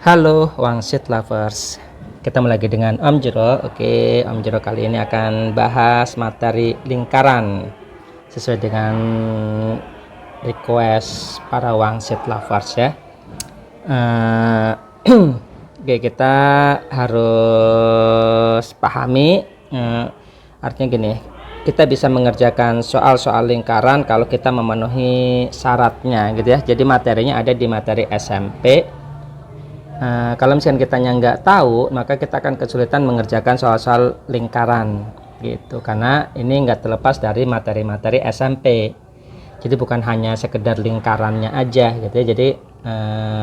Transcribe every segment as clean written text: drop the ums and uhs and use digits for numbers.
Halo Wangsit Lovers, ketemu lagi dengan Om Jero. Oke, Om Jero kali ini akan bahas materi lingkaran sesuai dengan request para Wangsit Lovers ya. Eh, Oke, kita harus pahami artinya gini, kita bisa mengerjakan soal-soal lingkaran kalau kita memenuhi syaratnya gitu ya. Jadi materinya ada di materi SMP. Kalau misalkan kitanya nggak tahu, maka kita akan kesulitan mengerjakan soal-soal lingkaran gitu, karena ini nggak terlepas dari materi-materi SMP. Jadi bukan hanya sekedar lingkarannya aja gitu ya. Jadi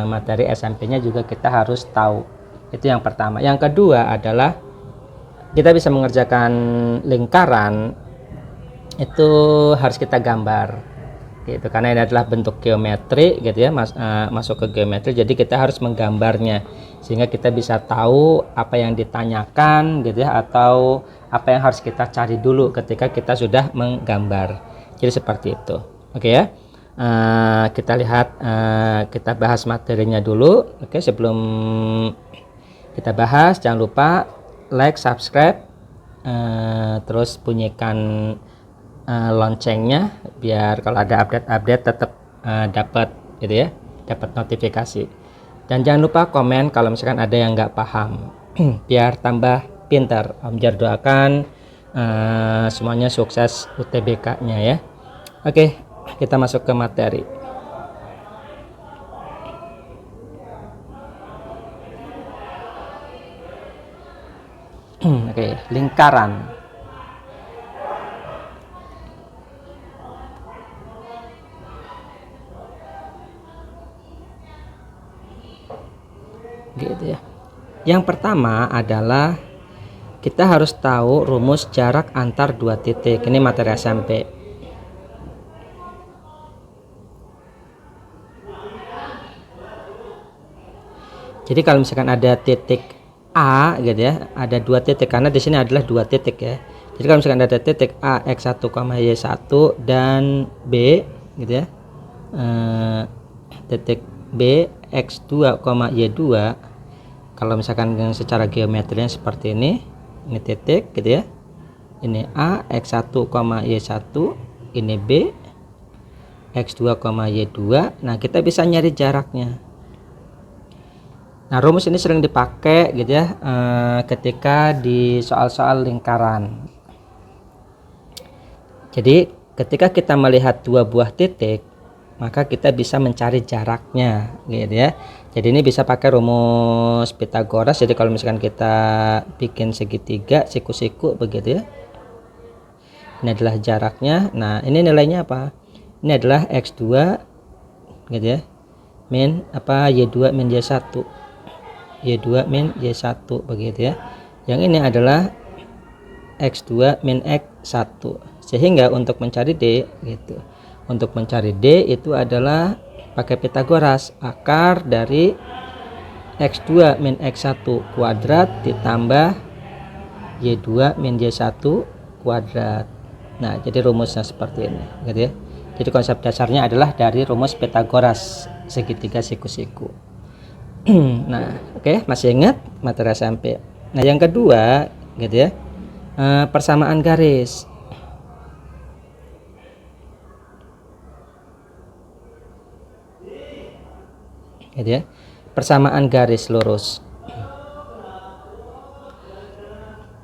materi SMP-nya juga kita harus tahu. Itu yang pertama. Yang kedua adalah kita bisa mengerjakan lingkaran itu harus kita gambar gitu, karena ini adalah bentuk geometri gitu ya, masuk ke geometri, jadi kita harus menggambarnya sehingga kita bisa tahu apa yang ditanyakan gitu ya, atau apa yang harus kita cari dulu ketika kita sudah menggambar. Jadi seperti itu. Oke ya. Kita lihat, kita bahas materinya dulu. Oke, sebelum kita bahas jangan lupa like, subscribe, terus bunyikan loncengnya biar kalau ada update tetap dapat gitu ya, dapat notifikasi. Dan jangan lupa komen kalau misalkan ada yang nggak paham biar tambah pintar. Om Jar doakan semuanya sukses UTBK-nya ya. Oke, kita masuk ke materi. Oke, lingkaran. Gitu ya. Yang pertama adalah kita harus tahu rumus jarak antar dua titik. Ini materi SMP. Jadi kalau misalkan ada titik A gitu ya, ada dua titik karena di sini adalah dua titik ya. Jadi kalau misalkan ada titik A x1, y1 dan B gitu ya. Titik B x2, y2. Kalau misalkan secara geometrinya seperti ini titik gitu ya. Ini A x1, y1, ini B x2, y2. Nah, kita bisa nyari jaraknya. Nah, rumus ini sering dipakai gitu ya, ketika di soal-soal lingkaran. Jadi ketika kita melihat dua buah titik, maka kita bisa mencari jaraknya gitu ya. Jadi ini bisa pakai rumus Pitagoras. Jadi kalau misalkan kita bikin segitiga siku-siku begitu ya, ini adalah jaraknya. Nah, ini nilainya apa? Ini adalah x2 gitu ya, min y2 min y1, y2 min y1 begitu ya. Yang ini adalah x2 min x1. Sehingga untuk mencari D gitu, untuk mencari D itu adalah pakai Pitagoras, akar dari x2 min x1 kuadrat ditambah y2 min y1 kuadrat. Nah, jadi rumusnya seperti ini gitu ya. Jadi konsep dasarnya adalah dari rumus Pitagoras, segitiga siku-siku. Nah, oke, masih ingat materi SMP. Nah, yang kedua gitu ya, persamaan garis. Gitu ya, persamaan garis lurus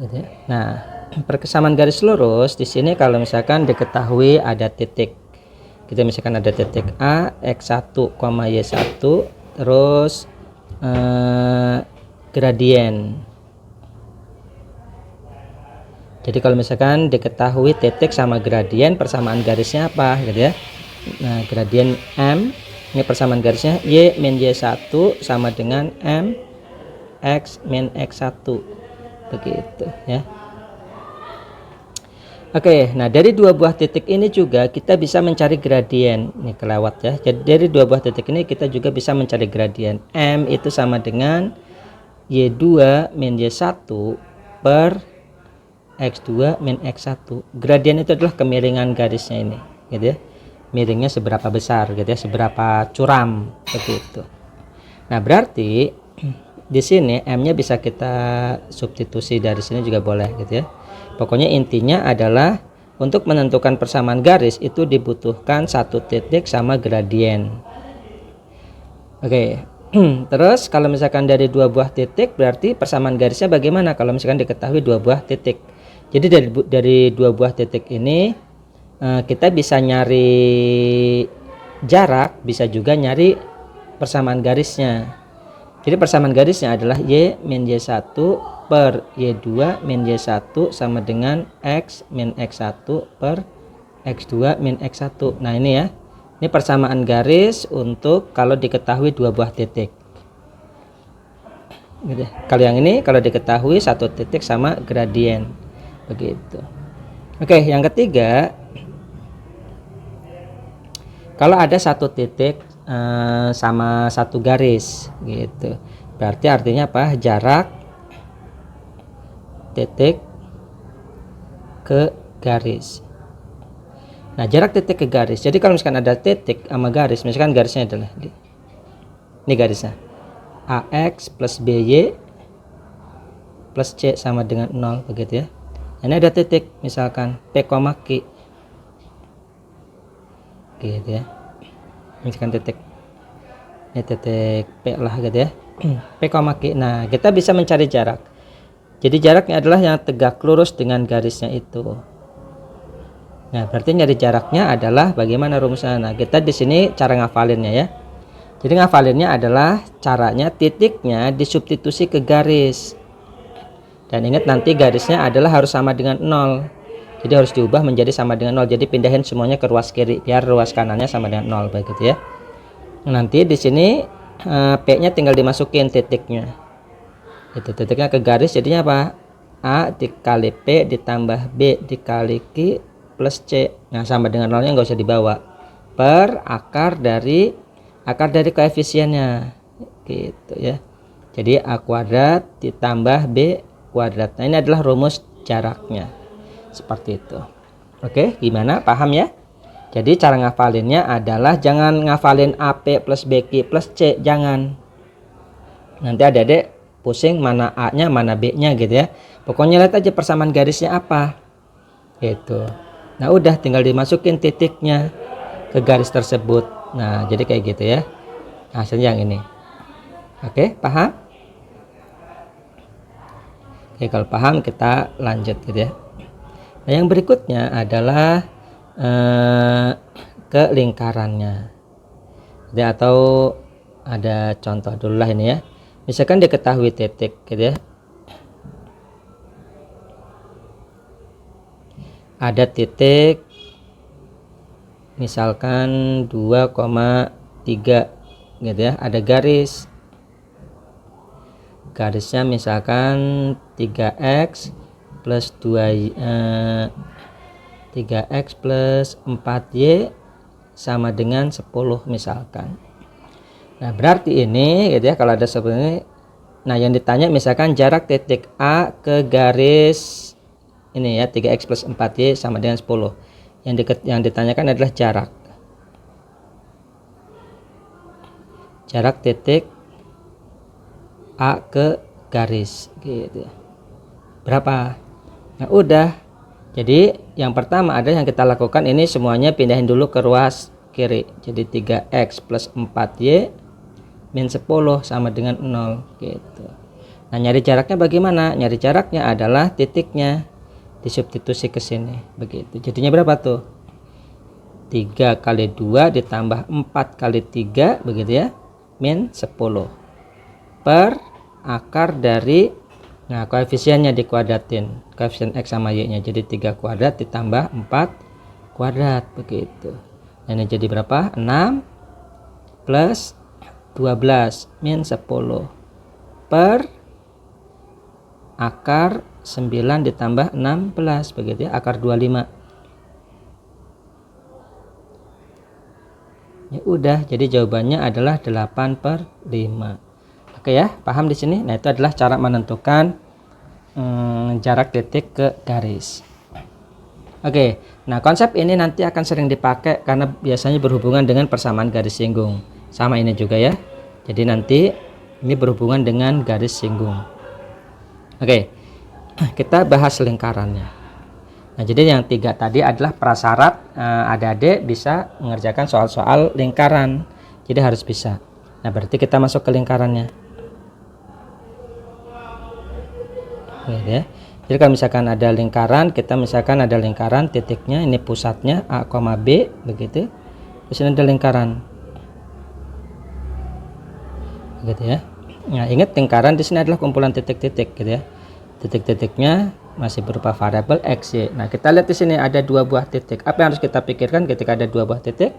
gitu ya. Nah, persamaan garis lurus di sini kalau misalkan diketahui ada titik, kita misalkan ada titik A x1, y1 terus gradien. Jadi kalau misalkan diketahui titik sama gradien, persamaan garisnya apa gitu ya. Nah, gradien M, ini persamaan garisnya y min y1 sama dengan m x min x1 begitu ya. Oke, nah dari dua buah titik ini juga kita bisa mencari gradien. Ini kelewat ya. Jadi dari dua buah titik ini kita juga bisa mencari gradien. M itu sama dengan y2 min y1 per x2 min x1. Gradien itu adalah kemiringan garisnya ini gitu ya. Miringnya seberapa besar gitu ya, seberapa curam begitu. Nah, berarti Di sini M-nya bisa kita substitusi dari sini juga boleh gitu ya. Pokoknya intinya adalah untuk menentukan persamaan garis itu dibutuhkan satu titik sama gradien. Oke. Terus kalau misalkan dari dua buah titik berarti persamaan garisnya bagaimana kalau misalkan diketahui dua buah titik. Jadi dari dua buah titik ini kita bisa nyari jarak, bisa juga nyari persamaan garisnya. Jadi persamaan garisnya adalah Y min Y1 per Y2 min Y1 sama dengan X min X1 per X2 min X1. Nah ini ya, ini persamaan garis untuk kalau diketahui dua buah titik. Gitu. Kalau yang ini kalau diketahui satu titik sama gradien. Begitu. Oke, yang ketiga, kalau ada satu titik sama satu garis gitu, berarti artinya apa? Jarak titik ke garis. Nah, jarak titik ke garis, jadi kalau misalkan ada titik sama garis, misalkan garisnya adalah ini garisnya AX plus BY plus C sama dengan 0 begitu ya. Ini ada titik misalkan P, Q gitu ya, misalkan titik ini titik P lah gitu ya, P, Q. Nah kita bisa mencari jarak, jadi jaraknya adalah yang tegak lurus dengan garisnya itu. Nah berarti nyari jaraknya adalah bagaimana rumusnya. Nah kita di sini cara ngafalinnya ya, jadi ngafalinnya adalah caranya titiknya disubstitusi ke garis, dan ingat nanti garisnya adalah harus sama dengan 0. Jadi harus diubah menjadi sama dengan 0. Jadi pindahin semuanya ke ruas kiri biar ruas kanannya sama dengan 0 begitu ya. Nanti di sini P-nya tinggal dimasukin titiknya. Itu titiknya ke garis jadinya apa? A dikali P ditambah B dikali Q plus C. Nah, sama dengan 0-nya nggak usah dibawa. Per akar dari koefisiennya. Gitu ya. Jadi A kuadrat ditambah B kuadrat. Nah, ini adalah rumus jaraknya. Seperti itu. Oke, gimana? Paham ya? Jadi cara ngafalinnya adalah jangan ngafalin AP plus BQ plus C, jangan. Nanti adik-adik pusing mana A-nya mana B-nya gitu ya. Pokoknya lihat aja persamaan garisnya apa. Gitu. Nah, udah tinggal dimasukin titiknya ke garis tersebut. Nah, jadi kayak gitu ya. Hasilnya yang ini. Oke, paham? Oke, kalau paham kita lanjut gitu ya. Nah, yang berikutnya adalah ke lingkarannya. Jadi, atau ada contoh dulu lah ini ya. Misalkan diketahui titik gitu ya. Ada titik misalkan 2,3 gitu ya. Ada garis. Garisnya misalkan 3x plus 3x plus 4y sama dengan 10 misalkan. Nah berarti ini gitu ya, kalau ada seperti ini. Nah yang ditanya misalkan jarak titik A ke garis ini ya, 3x plus 4y sama dengan 10. Yang ditanyakan adalah jarak titik A ke garis gitu. Berapa? Nah udah, jadi yang pertama ada yang kita lakukan ini semuanya pindahin dulu ke ruas kiri. Jadi 3x plus 4y min 10 sama dengan 0 gitu. Nah nyari jaraknya bagaimana? Nyari jaraknya adalah titiknya disubstitusi ke sini begitu. Jadinya berapa tuh? 3 kali 2 ditambah 4 kali 3 begitu ya, min 10 per akar dari, nah koefisiennya dikuadratin, koefisien X sama Y nya, jadi 3 kuadrat ditambah 4 kuadrat begitu. Nah, ini jadi berapa? 6 plus 12 min 10 per akar 9 ditambah 16 begitu ya, akar 25. Ya udah, jadi jawabannya adalah 8/5. Oke ya, paham di sini? Nah, itu adalah cara menentukan jarak titik ke garis. Oke, nah konsep ini nanti akan sering dipakai karena biasanya berhubungan dengan persamaan garis singgung. Sama ini juga ya. Jadi nanti Ini berhubungan dengan garis singgung. Oke, kita bahas lingkarannya. Nah, jadi yang 3 tadi adalah prasyarat adik-adik bisa mengerjakan soal-soal lingkaran. Jadi harus bisa. Nah, berarti kita masuk ke lingkarannya. Oke, ya. Jadi kalau misalkan ada lingkaran, kita misalkan ada lingkaran titiknya, ini pusatnya A, B, begitu. Terus ini ada lingkaran. Gitu ya. Nah, ingat lingkaran di sini adalah kumpulan titik-titik gitu ya. Titik-titiknya masih berupa variabel x, y. Nah, kita lihat di sini ada 2 buah titik. Apa yang harus kita pikirkan ketika ada 2 buah titik?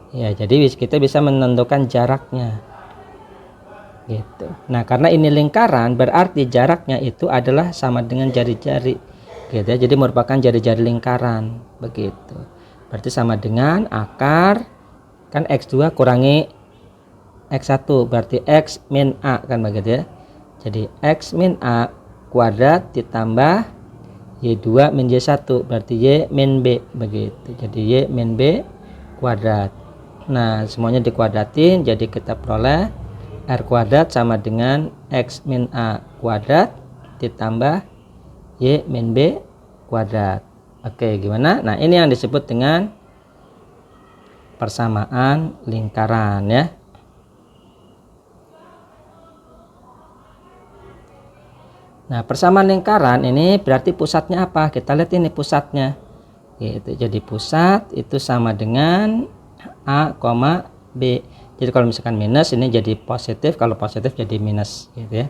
Ya, jadi kita bisa menentukan jaraknya. Gitu. Nah, karena ini lingkaran, berarti jaraknya itu adalah sama dengan jari-jari. Gitu ya. Jadi merupakan jari-jari lingkaran, begitu. Berarti sama dengan akar kan x2 kurangi x1, berarti x min a kan begitu ya. Jadi x min a kuadrat ditambah y2 min y1, berarti y min b, begitu. Jadi y min b kuadrat. Nah, semuanya dikuadratin, jadi kita peroleh r kuadrat sama dengan x min a kuadrat ditambah y min b kuadrat. Oke, gimana? Nah, ini yang disebut dengan persamaan lingkaran ya. Nah, persamaan lingkaran ini berarti pusatnya apa? Kita lihat ini pusatnya. Gitu. Jadi pusat itu sama dengan A, B. Jadi kalau misalkan minus ini jadi positif, kalau positif jadi minus gitu ya.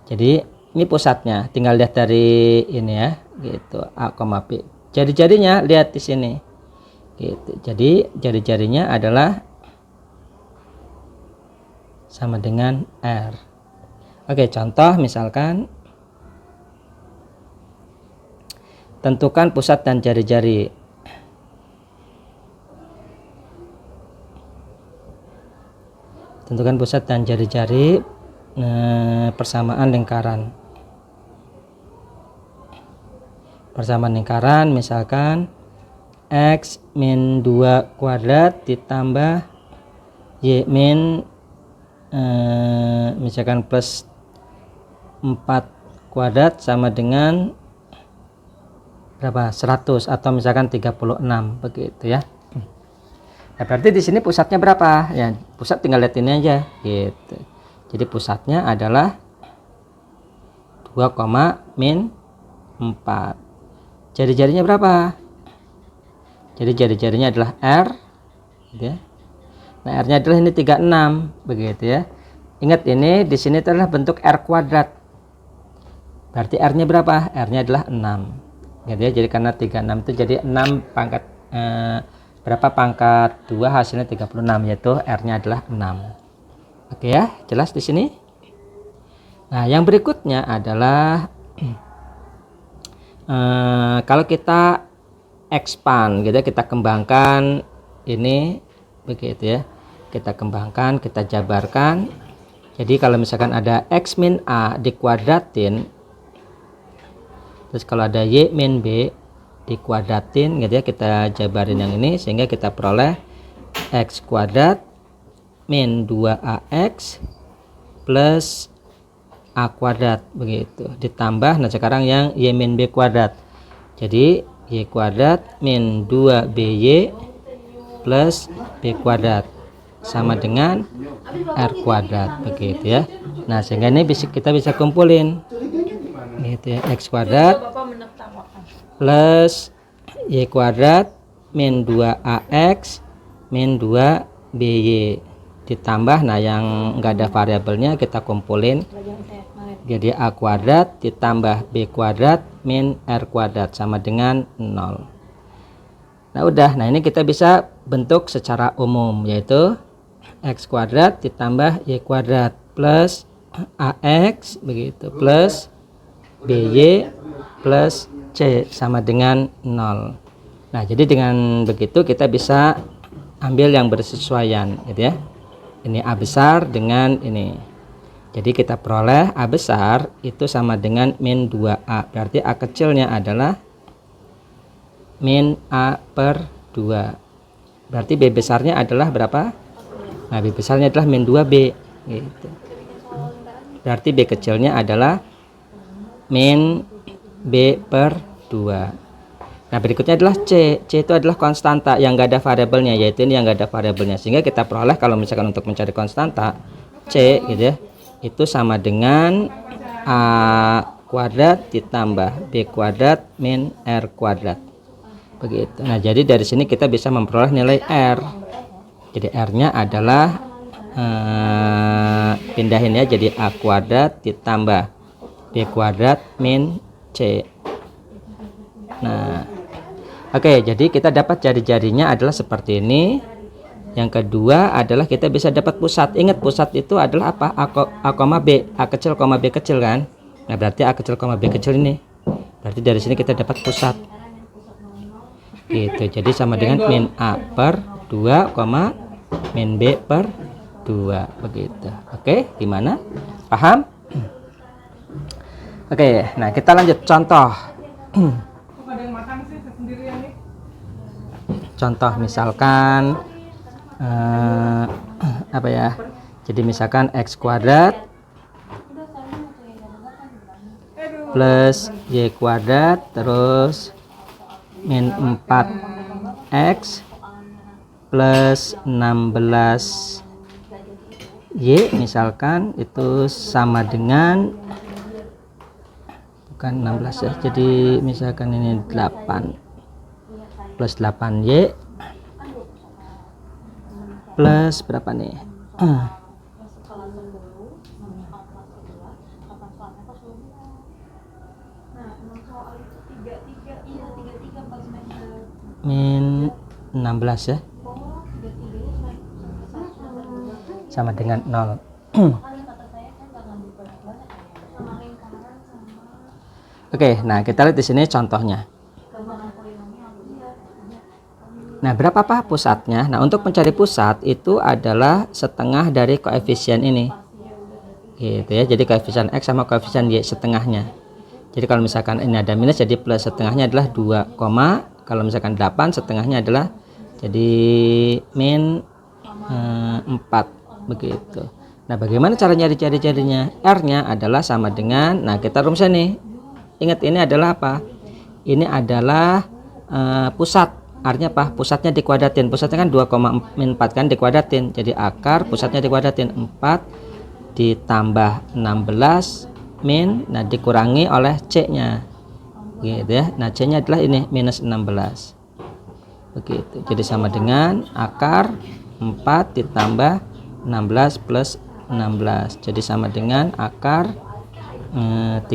Jadi ini pusatnya, tinggal lihat dari ini ya, gitu. A, B. Jari-jarinya lihat di sini. Gitu. Jadi jari-jarinya adalah sama dengan R. Oke, contoh misalkan tentukan pusat dan jari-jari. Tentukan pusat dan jari-jari persamaan lingkaran. Persamaan lingkaran misalkan x min 2 kuadrat ditambah y min misalkan plus 4 kuadrat sama dengan berapa? 100 atau misalkan 36 begitu ya. Nah, berarti di sini pusatnya berapa? Ya, pusat tinggal lihat ini aja gitu. Jadi pusatnya adalah 2, min 4. Jari-jarinya berapa? Jadi jari-jarinya adalah R gitu ya. Nah, R-nya adalah ini 36 begitu ya. Ingat ini di sini adalah bentuk R kuadrat. Berarti R-nya berapa? R-nya adalah 6. Gitu ya. Jadi karena 36 itu jadi 6 pangkat berapa pangkat 2 hasilnya 36, yaitu R-nya adalah 6. Oke ya, jelas di sini. Nah, yang berikutnya adalah kalau kita expand gitu ya, kita kembangkan ini begitu ya. Kita kembangkan, kita jabarkan. Jadi kalau misalkan ada x min a dikuadratin, terus kalau ada y min b dikuadratin gitu ya, kita jabarin yang ini sehingga kita peroleh x kuadrat min 2ax plus a kuadrat begitu, ditambah nah sekarang yang y min b kuadrat, jadi y kuadrat min 2by plus b kuadrat sama dengan r kuadrat begitu ya. Nah, sehingga ini kita bisa kumpulin gitu ya, x kuadrat plus y kuadrat min 2ax min 2by ditambah, nah yang enggak ada variabelnya kita kumpulin, jadi a kuadrat ditambah b kuadrat min r kuadrat sama dengan 0. Nah udah, nah ini kita bisa bentuk secara umum, yaitu x kuadrat ditambah y kuadrat plus ax begitu plus by plus c sama dengan 0. Nah, jadi dengan begitu kita bisa ambil yang bersesuaian gitu ya. Ini a besar dengan ini. Jadi kita peroleh a besar itu sama dengan min 2a. Berarti a kecilnya adalah min a per 2. Berarti b besarnya adalah berapa? Nah, b besarnya adalah min 2b gitu. Berarti B kecilnya adalah min B per 2. Nah, berikutnya adalah C. C itu adalah konstanta yang nggak ada variabelnya, yaitu ini yang nggak ada variabelnya. Sehingga kita peroleh kalau misalkan untuk mencari konstanta C gitu ya, itu sama dengan A kuadrat ditambah B kuadrat min R kuadrat. Begitu. Nah, jadi dari sini kita bisa memperoleh nilai R. Jadi R-nya adalah pindahin ya, jadi A kuadrat ditambah B kuadrat min C. Nah, oke, jadi kita dapat jari-jarinya adalah seperti ini. Yang kedua adalah kita bisa dapat pusat. Ingat, pusat itu adalah apa? A, B, A kecil, B kecil kan? Nah, berarti A kecil, B kecil ini. Berarti dari sini kita dapat pusat. Gitu. Jadi sama dengan min A per 2, min B per 2. Begitu. Oke, gimana? Paham? Oke, nah kita lanjut contoh. Contoh misalkan apa ya, jadi misalkan x kuadrat plus y kuadrat terus min 4x plus 16y misalkan itu sama dengan, bukan 16 ya, jadi misalkan ini 8 plus 8y plus berapa nih? Min 16 ya, sama dengan 0. Oke, nah kita lihat di sini contohnya. Nah, berapakah pusatnya? Nah, untuk mencari pusat itu adalah setengah dari koefisien ini. Gitu ya. Jadi koefisien X sama koefisien Y setengahnya. Jadi kalau misalkan ini ada minus, jadi plus setengahnya adalah 2, kalau misalkan 8 setengahnya adalah jadi min 4 begitu. Nah, bagaimana cara nyari jari-jarinya? R-nya adalah sama dengan, nah kita rumuskan nih. Ingat, ini adalah apa? Ini adalah pusat. Artinya apa? Pusatnya dikuadratin. Pusatnya kan 2,4 kan dikuadratin. Jadi akar pusatnya dikuadratin 4 ditambah 16 min, nah dikurangi oleh C-nya. Gitu ya. Nah, C-nya adalah ini minus 16. Begitu. Jadi sama dengan akar 4 ditambah 16 plus 16. Jadi sama dengan akar 36.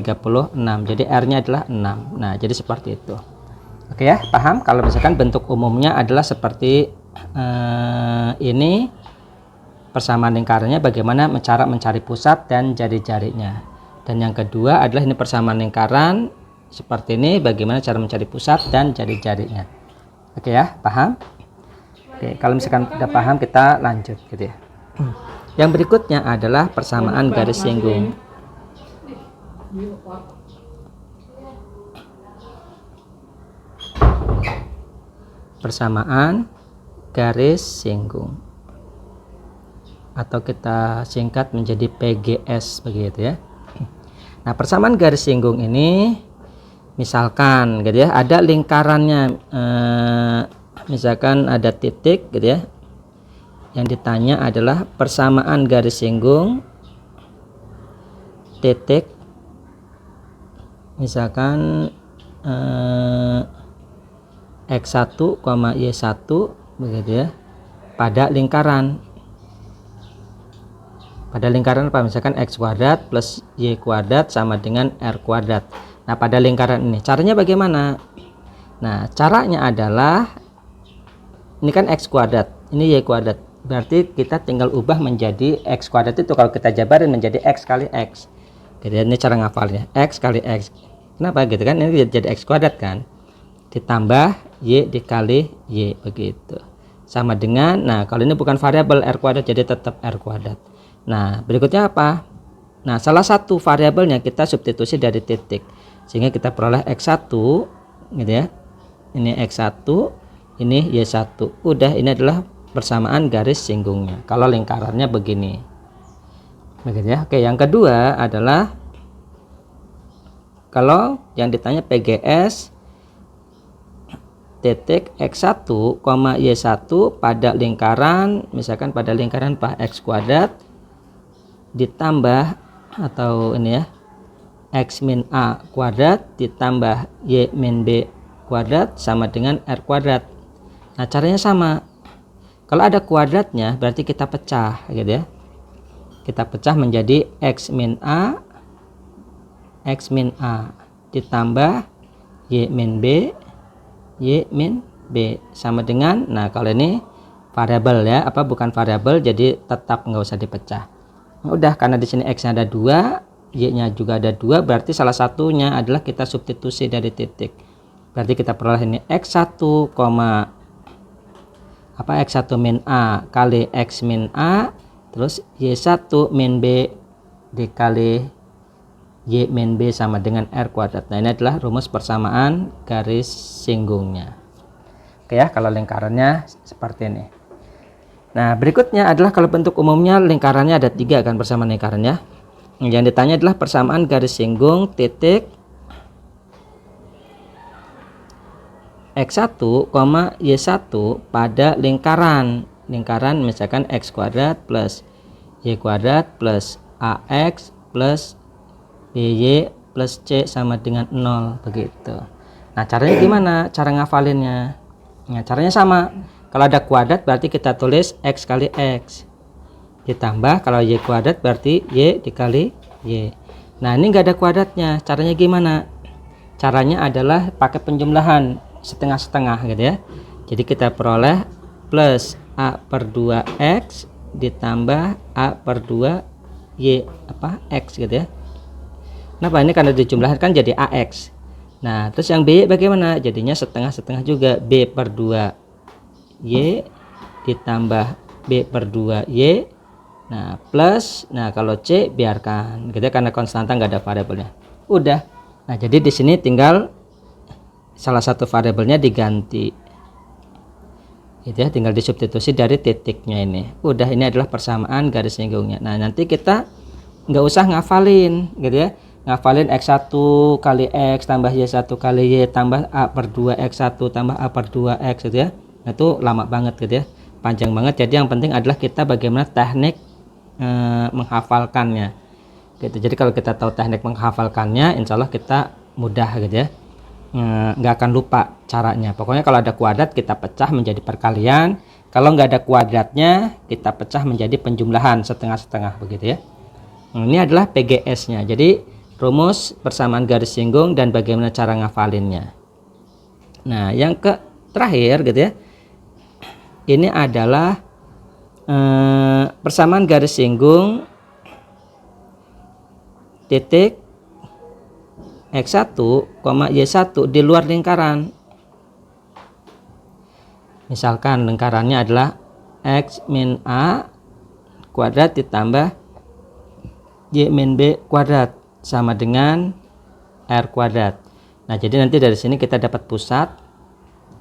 Jadi R-nya adalah 6. Nah, jadi seperti itu. Oke ya, paham? Kalau misalkan bentuk umumnya adalah seperti ini, persamaan lingkarannya bagaimana cara mencari pusat dan jari-jarinya. Dan yang kedua adalah ini persamaan lingkaran seperti ini, bagaimana cara mencari pusat dan jari-jarinya. Oke ya, paham? Oke, kalau misalkan sudah paham kita lanjut gitu ya. Yang berikutnya adalah persamaan garis singgung. Persamaan garis singgung, atau kita singkat menjadi PGS begitu ya. Nah, persamaan garis singgung ini misalkan gitu ya, ada lingkarannya, misalkan ada titik gitu ya. Yang ditanya adalah persamaan garis singgung titik, misalkan X1, Y1 begitu ya, pada lingkaran. Pada lingkaran apa? Misalkan X kuadrat plus Y kuadrat sama dengan R kuadrat. Nah, pada lingkaran ini caranya bagaimana? Nah, caranya adalah ini kan X kuadrat, ini Y kuadrat. Berarti kita tinggal ubah menjadi X kuadrat itu kalau kita jabarin menjadi X kali X. Jadi ini cara ngafalnya, X kali X. Kenapa gitu kan? Ini jadi X kuadrat kan, ditambah Y dikali Y begitu. Sama dengan, nah kalau ini bukan variabel R kuadrat jadi tetap R kuadrat. Nah, berikutnya apa? Nah, salah satu variabelnya kita substitusi dari titik. Sehingga kita peroleh X1 gitu ya. Ini X1, ini Y1. Udah, ini adalah persamaan garis singgungnya. Kalau lingkarannya begini. begitu ya. Oke, yang kedua adalah kalau yang ditanya PGS titik X1, Y1 pada lingkaran, misalkan pada lingkaran X kuadrat ditambah atau ini ya, X min A kuadrat ditambah Y min B kuadrat sama dengan R kuadrat. Nah, caranya sama. Kalau ada kuadratnya berarti kita pecah gitu ya. Kita pecah menjadi X min A ditambah Y min B sama dengan, nah kalau ini variabel ya, bukan variabel, jadi tetap nggak usah dipecah. Udah, karena di sini X nya ada 2, Y nya juga ada 2, berarti salah satunya adalah kita substitusi dari titik. Berarti kita peroleh ini X1, X1 min A kali X min A, terus Y1 min B dikali Y min B sama dengan R kuadrat. Nah, ini adalah rumus persamaan garis singgungnya. Oke ya, kalau lingkarannya seperti ini. Nah, berikutnya adalah kalau bentuk umumnya lingkarannya ada 3 kan, persamaan lingkarannya. Yang ditanya adalah persamaan garis singgung titik X1, Y1 pada lingkaran. Lingkaran misalkan X kuadrat plus Y kuadrat plus AX plus BY plus C sama dengan 0 begitu. Nah, caranya gimana? Cara ngafalinnya? Nah, caranya sama. Kalau ada kuadrat berarti kita tulis X kali X. Ditambah kalau Y kuadrat berarti Y dikali Y. Nah, ini nggak ada kuadratnya. Caranya gimana? Caranya adalah pakai penjumlahan setengah-setengah gitu ya. Jadi kita peroleh plus A per 2X ditambah A per 2 Y X gitu ya. Kenapa? Ini karena dijumlahkan kan jadi AX. Nah, terus yang B bagaimana? Jadinya setengah-setengah juga, B per 2 Y ditambah B per 2 Y. Nah, plus, nah kalau C biarkan gitu ya, karena konstanta nggak ada variabelnya. Udah. Nah, jadi di sini tinggal salah satu variabelnya diganti. Gitu ya, tinggal disubstitusi dari titiknya ini. Udah, ini adalah persamaan garis singgungnya. Nah, nanti kita nggak usah ngafalin gitu ya. Ngafalin X1 kali X tambah Y1 kali Y tambah A per 2 X1 tambah A per 2 X gitu ya. Nah, itu lama banget gitu ya, panjang banget. Jadi yang penting adalah kita bagaimana teknik menghafalkannya gitu. Jadi kalau kita tahu teknik menghafalkannya, insya Allah kita mudah gitu ya, nggak akan lupa caranya. Pokoknya kalau ada kuadrat kita pecah menjadi perkalian, kalau nggak ada kuadratnya kita pecah menjadi penjumlahan setengah-setengah begitu ya. Ini adalah PGS nya, jadi rumus persamaan garis singgung dan bagaimana cara ngafalinnya. Nah, yang terakhir gitu ya, ini adalah persamaan garis singgung titik X1, Y1 di luar lingkaran. Misalkan lingkarannya adalah X min A kuadrat ditambah Y min B kuadrat sama dengan R kuadrat. Nah, jadi nanti dari sini kita dapat pusat.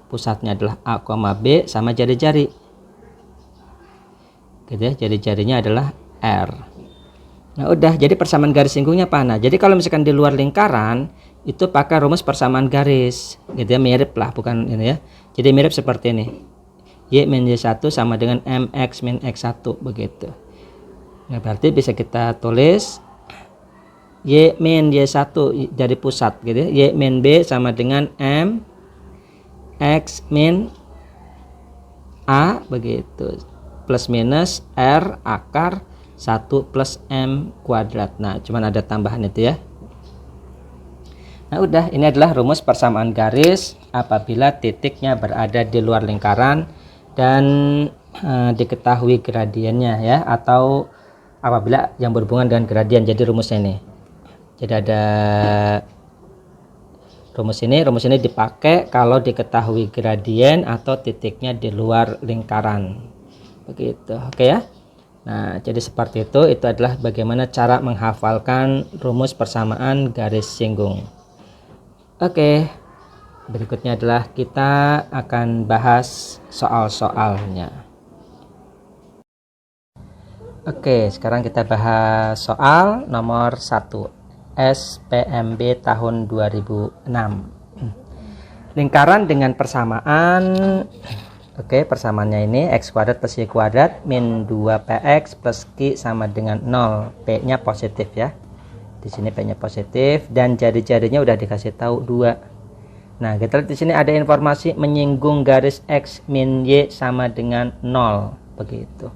Pusatnya adalah A, B sama jari-jari. Gitu ya, jari-jarinya adalah R. Nah, udah, jadi persamaan garis singgungnya apa? Nah, jadi kalau misalkan di luar lingkaran itu pakai rumus persamaan garis. Gitu ya, mirip lah, bukan ini ya. Jadi mirip seperti ini. Y min Y1 sama dengan MX min X1 begitu. Nah, berarti bisa kita tulis Y min Y1 dari pusat gitu ya. Y min B sama dengan M X min A begitu. Plus minus R akar 1 plus M kuadrat. Nah, cuman ada tambahan itu ya. Nah, udah, ini adalah rumus persamaan garis apabila titiknya berada di luar lingkaran dan diketahui gradiennya ya, atau apabila yang berhubungan dengan gradien. Jadi rumusnya ini. Jadi ada rumus ini dipakai kalau diketahui gradien atau titiknya di luar lingkaran. Begitu. Oke ya. Nah, jadi seperti itu adalah bagaimana cara menghafalkan rumus persamaan garis singgung. Oke, berikutnya adalah kita akan bahas soal-soalnya. Oke, sekarang kita bahas soal nomor 1 SPMB tahun 2006. Lingkaran dengan persamaan. Oke, persamaannya ini x kuadrat plus y kuadrat min 2px plus q sama dengan 0. P-nya positif ya. Di sini P-nya positif dan jari-jarinya udah dikasih tahu 2. Nah, kita lihat di sini ada informasi menyinggung garis x min y sama dengan 0 begitu.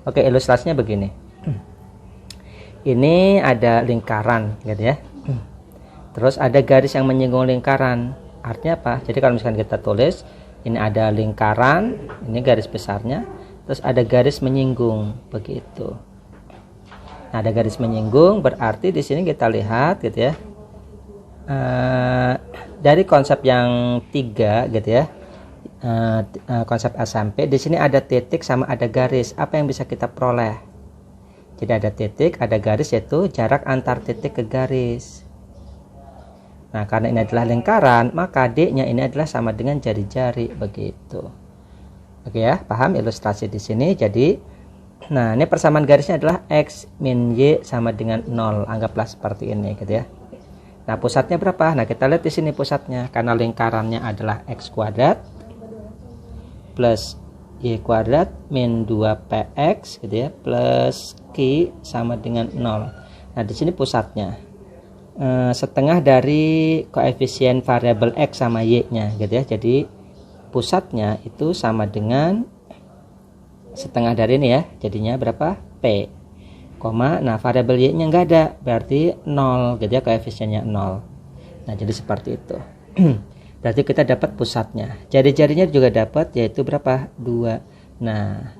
Oke, ilustrasinya begini. Ini ada lingkaran gitu ya. Terus ada garis yang menyinggung lingkaran. Artinya apa? Jadi kalau misalkan kita tulis ini ada lingkaran, ini garis besarnya, terus ada garis menyinggung begitu. Nah, ada garis menyinggung berarti di sini kita lihat gitu ya. Dari konsep yang 3 gitu ya. Konsep SMP di sini ada titik sama ada garis. Apa yang bisa kita peroleh? Jadi ada titik, ada garis, yaitu jarak antar titik ke garis. Nah, karena ini adalah lingkaran, maka D-nya ini adalah sama dengan jari-jari begitu. Oke ya, paham ilustrasi di sini. Jadi, nah ini persamaan garisnya adalah x min y sama dengan 0. Anggaplah seperti ini gitu ya. Nah, pusatnya berapa? Nah, kita lihat di sini pusatnya. Karena lingkarannya adalah x kuadrat plus y kuadrat min 2px gitu ya plus q sama dengan 0. Nah, di sini pusatnya setengah dari koefisien variabel x sama y-nya gitu ya. Jadi pusatnya itu sama dengan setengah dari ini ya. Jadinya berapa? P. Nah, variabel y-nya enggak ada, berarti 0 gitu ya, koefisiennya 0. Nah, jadi seperti itu. Berarti kita dapat pusatnya. Jari-jarinya juga dapat, yaitu berapa? 2. Nah,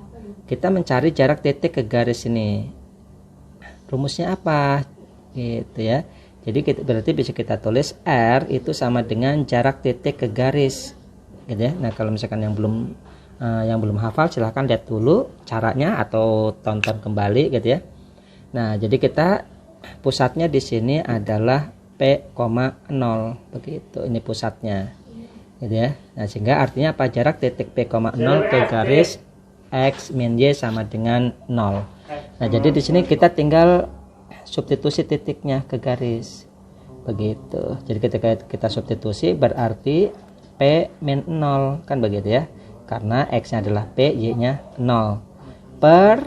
kita mencari jarak titik ke garis ini. Rumusnya apa? Gitu ya. Jadi berarti bisa kita tulis R itu sama dengan jarak titik ke garis. Gitu ya. Nah, kalau misalkan yang belum hafal, silahkan lihat dulu caranya atau tonton kembali gitu ya. Nah, jadi kita pusatnya di sini adalah P,0 begitu. Ini pusatnya. Gitu ya. Nah, sehingga artinya apa? Jarak titik P,0 ke garis x min y sama dengan 0. Nah, jadi di sini kita tinggal substitusi titiknya ke garis. Begitu. Jadi ketika kita substitusi berarti P min 0 kan begitu ya. Karena x-nya adalah P, y-nya 0 per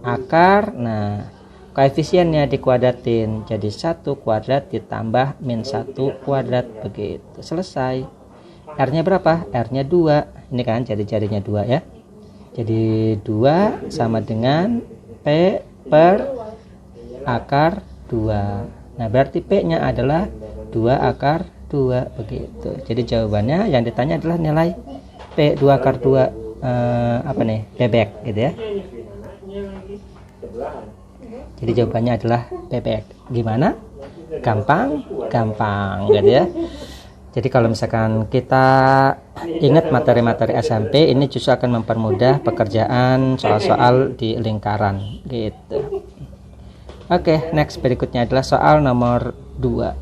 akar. Nah, koefisiennya dikuadratin jadi 1 kuadrat ditambah min 1 kuadrat begitu. Selesai. R-nya berapa? R-nya 2. Ini kan jari-jarinya 2 ya. Jadi 2 sama dengan P per akar 2. Nah, berarti P-nya adalah 2 akar 2 begitu. Jadi jawabannya yang ditanya adalah nilai P 2 akar 2 apa nih? Bebek gitu ya. Jadi jawabannya adalah bebek. Gimana? Gampang gitu ya. Jadi kalau misalkan kita ingat materi-materi SMP, ini justru akan mempermudah pekerjaan soal-soal di lingkaran gitu. Oke, next berikutnya adalah soal nomor 2.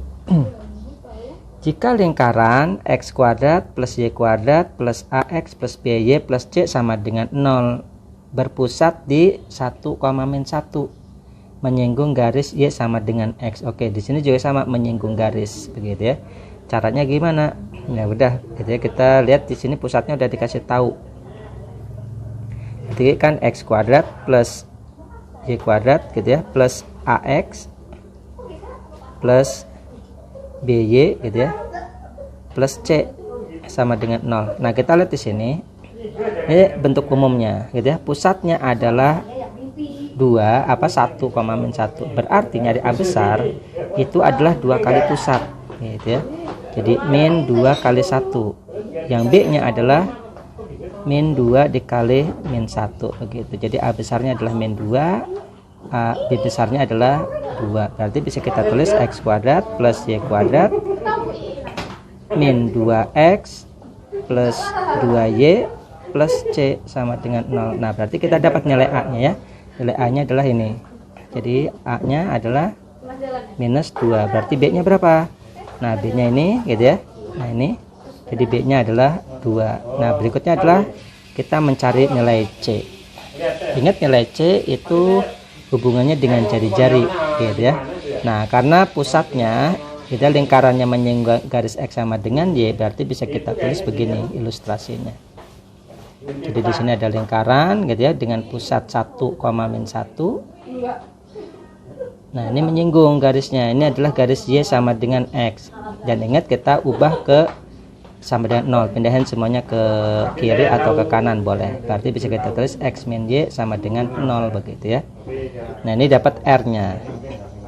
Jika lingkaran x kuadrat plus y kuadrat plus ax plus by plus c sama dengan 0 berpusat di 1, min 1 menyinggung garis y sama dengan x. Oke, di sini juga sama menyinggung garis begitu ya. Caranya gimana? Ya udah, gitu ya. Kita lihat di sini pusatnya udah dikasih tahu. Jadi kan x kuadrat plus y kuadrat gitu ya, plus ax plus by gitu ya, plus c sama dengan 0. Nah, kita lihat di sini. Ini bentuk umumnya gitu ya. Pusatnya adalah 1, min 1. Berarti nyari A besar itu adalah 2 kali pusat gitu ya. Jadi min 2 kali 1. Yang B-nya adalah min 2 dikali min 1 begitu. Jadi A besarnya adalah min 2, B besarnya adalah 2. Berarti bisa kita tulis x kuadrat plus y kuadrat min 2x plus 2y plus c sama dengan 0. Nah, berarti kita dapat nilai A-nya ya. Nilai A-nya adalah ini. Jadi A-nya adalah minus 2. Berarti B-nya berapa? Nah, B-nya ini gitu ya. Nah, ini. Jadi B-nya adalah 2. Nah, berikutnya adalah kita mencari nilai C. Ingat nilai C itu hubungannya dengan jari-jari gitu ya. Nah, karena pusatnya kita lingkarannya menyinggung garis X sama dengan Y, berarti bisa kita tulis begini ilustrasinya. Jadi di sini ada lingkaran gitu ya dengan pusat 1, min 1. Nah, ini menyinggung garisnya. Ini adalah garis Y sama dengan X. Dan ingat kita ubah ke sama dengan 0, pindahin semuanya ke kiri atau ke kanan boleh. Berarti bisa kita tulis X min Y sama dengan 0 begitu ya. Nah, ini dapat R-nya.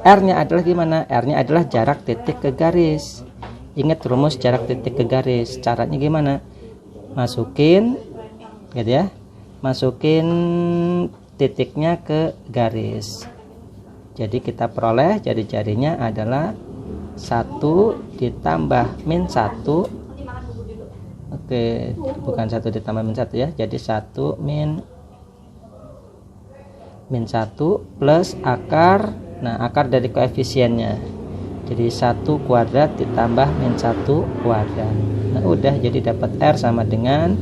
R-nya adalah gimana? R-nya adalah jarak titik ke garis. Ingat rumus jarak titik ke garis. Caranya gimana? Masukin gitu ya. Masukin titiknya ke garis. Jadi kita peroleh jari-jarinya adalah 1 ditambah min 1. Oke, bukan 1 ditambah min 1 ya. Jadi 1 min 1 plus akar. Nah, akar dari koefisiennya. Jadi 1 kuadrat ditambah min 1 kuadrat. Nah, udah jadi dapat R sama dengan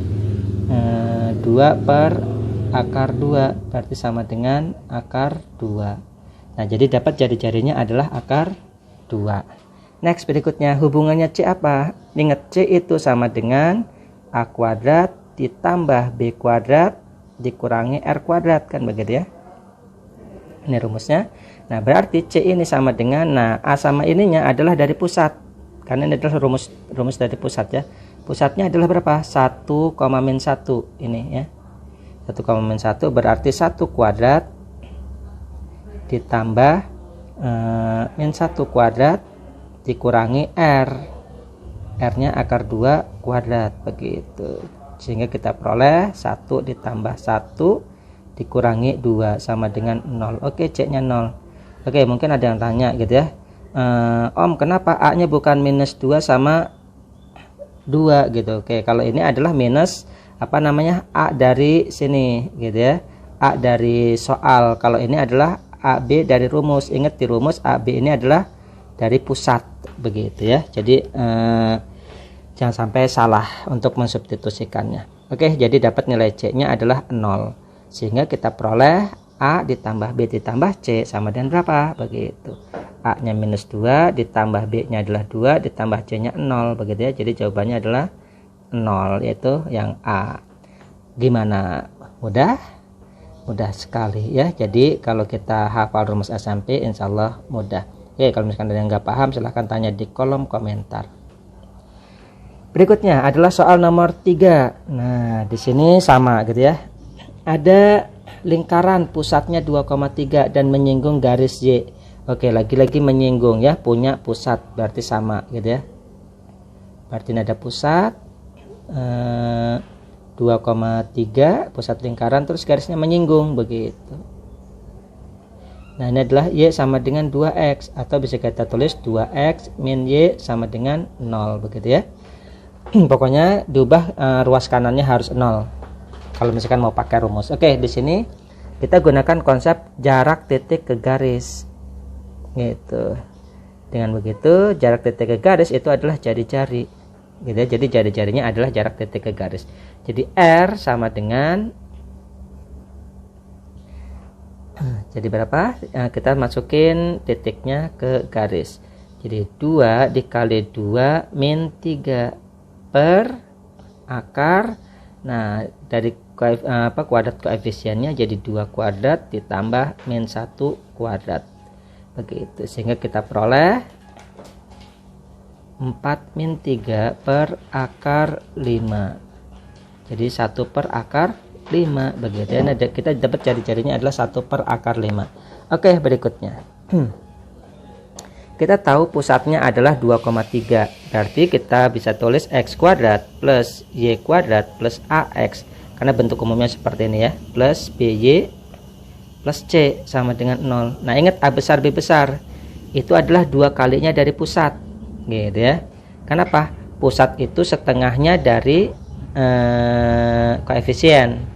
2 per akar 2. Berarti sama dengan akar 2. Nah, jadi dapat jari-jarinya adalah akar 2. Next, berikutnya hubungannya C apa? Ingat C itu sama dengan A kuadrat ditambah B kuadrat dikurangi R kuadrat, kan begitu ya. Ini rumusnya. Nah, berarti C ini sama dengan, nah A sama ininya adalah dari pusat. Karena ini adalah rumus dari pusat ya. Pusatnya adalah berapa? 1, min 1 ini ya. 1, min 1 berarti 1 kuadrat ditambah min 1 kuadrat dikurangi R. R-nya akar 2 kuadrat begitu. Sehingga kita peroleh 1 ditambah 1 dikurangi 2 sama dengan 0. Oke, C-nya 0. Oke, mungkin ada yang tanya gitu ya. Om, kenapa A-nya bukan minus 2 sama 2 gitu. Oke, kalau ini adalah minus apa namanya? A dari sini gitu ya. A dari soal. Kalau ini adalah AB dari rumus. Ingat di rumus AB ini adalah dari pusat begitu ya. Jadi jangan sampai salah untuk mensubstitusikannya. Oke, jadi dapat nilai C-nya adalah 0. Sehingga kita peroleh A ditambah B ditambah C sama dengan berapa? Begitu. A-nya minus 2 ditambah B-nya adalah 2 ditambah C-nya 0 begitu ya. Jadi jawabannya adalah 0, yaitu yang A. Gimana? Mudah? Mudah sekali ya. Jadi kalau kita hafal rumus SMP insya Allah mudah. Oke, kalau misalkan ada yang nggak paham silahkan tanya di kolom komentar. Berikutnya adalah soal nomor 3. Nah, di sini sama gitu ya. Ada lingkaran pusatnya 2,3 dan menyinggung garis Y. Oke, lagi-lagi menyinggung ya, punya pusat berarti sama gitu ya. Berarti ini ada pusat 2,3 pusat lingkaran terus garisnya menyinggung begitu. Nah, ini adalah Y sama dengan 2X atau bisa kita tulis 2X min Y sama dengan 0 begitu ya. Pokoknya diubah ruas kanannya harus 0 kalau misalkan mau pakai rumus. Oke, di sini kita gunakan konsep jarak titik ke garis gitu. Dengan begitu jarak titik ke garis itu adalah jari-jari gitu ya. Jadi jari-jarinya adalah jarak titik ke garis. Jadi R sama dengan, jadi berapa? Kita masukin titiknya ke garis. Jadi 2 dikali 2 min 3 per akar. Nah, dari kuadrat koefisiennya jadi 2 kuadrat ditambah min 1 kuadrat. Begitu. Sehingga kita peroleh 4 min 3 per akar 5. Jadi 1 per akar 5 begitu ya. Nah, kita dapat jari-jarinya adalah 1 per akar 5. Oke, berikutnya. Kita tahu pusatnya adalah 2,3. Berarti kita bisa tulis X kuadrat plus Y kuadrat plus AX. Karena bentuk umumnya seperti ini ya. Plus BY plus C sama dengan 0. Nah, ingat A besar B besar. Itu adalah 2 kalinya dari pusat. Gitu ya. Kenapa? Pusat itu setengahnya dari koefisien.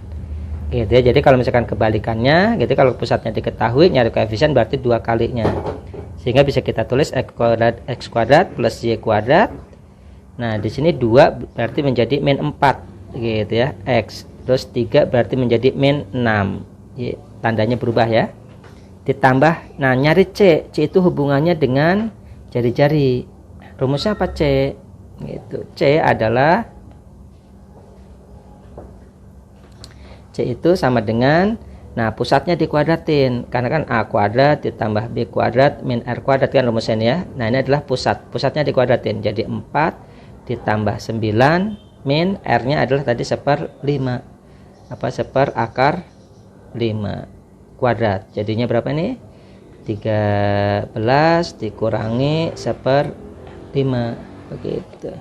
Gitu ya. Jadi kalau misalkan kebalikannya, gitu kalau pusatnya diketahui, nyari koefisien berarti 2 kalinya. Sehingga bisa kita tulis X kuadrat plus Y kuadrat. Nah, di sini 2 berarti menjadi min 4 gitu ya, X. Terus 3 berarti menjadi min 6. Y, tandanya berubah ya. Ditambah, nah nyari C itu hubungannya dengan jari-jari. Rumusnya apa C? Gitu. C itu sama dengan, nah pusatnya dikuadratin, karena kan A kuadrat ditambah B kuadrat min R kuadrat kan rumusnya ya. Nah ini adalah pusatnya dikuadratin, jadi 4 ditambah 9 min R nya adalah tadi 1/5, apa 1/akar 5 kuadrat, jadinya berapa nih? 13 dikurangi 1/5, begitu.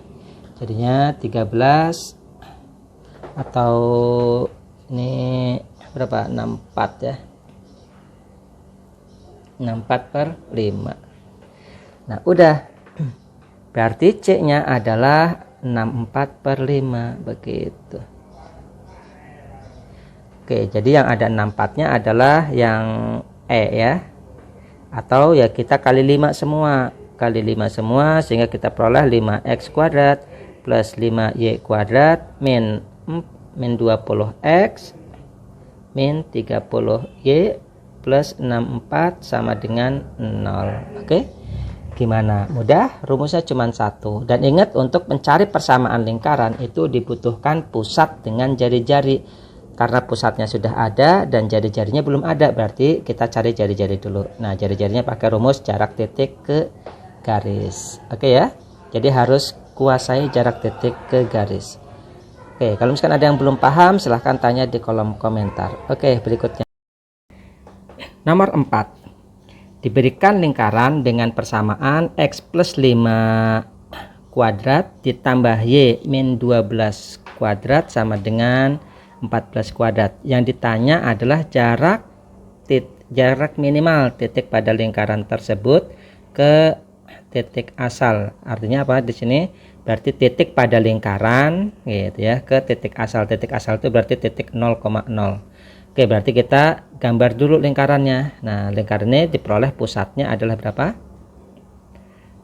Jadinya 13 atau ini berapa? 64 ya. 64/5. Nah, udah. Berarti C-nya adalah 64/5 begitu. Oke, jadi yang ada 64-nya adalah yang E ya. Atau ya kita kali 5 semua. Kali 5 semua sehingga kita peroleh 5x kuadrat plus 5y kuadrat min 20x min 30y plus 64 sama dengan 0. Oke, gimana? Mudah? Rumusnya cuma satu. Dan ingat, untuk mencari persamaan lingkaran itu dibutuhkan pusat dengan jari-jari. Karena pusatnya sudah ada dan jari-jarinya belum ada, berarti kita cari jari-jari dulu. Nah, jari-jarinya pakai rumus jarak titik ke garis. Oke ya, jadi harus kuasai jarak titik ke garis. Oke, kalau misalkan ada yang belum paham, silahkan tanya di kolom komentar. Oke, berikutnya. Nomor 4. Diberikan lingkaran dengan persamaan x plus 5 kuadrat ditambah y min 12 kuadrat sama dengan 14 kuadrat. Yang ditanya adalah jarak minimal titik pada lingkaran tersebut ke titik asal. Artinya apa di sini? Berarti titik pada lingkaran gitu ya ke titik asal. Titik asal itu berarti titik 0,0. Oke, berarti kita gambar dulu lingkarannya. Nah, lingkarannya diperoleh pusatnya adalah berapa?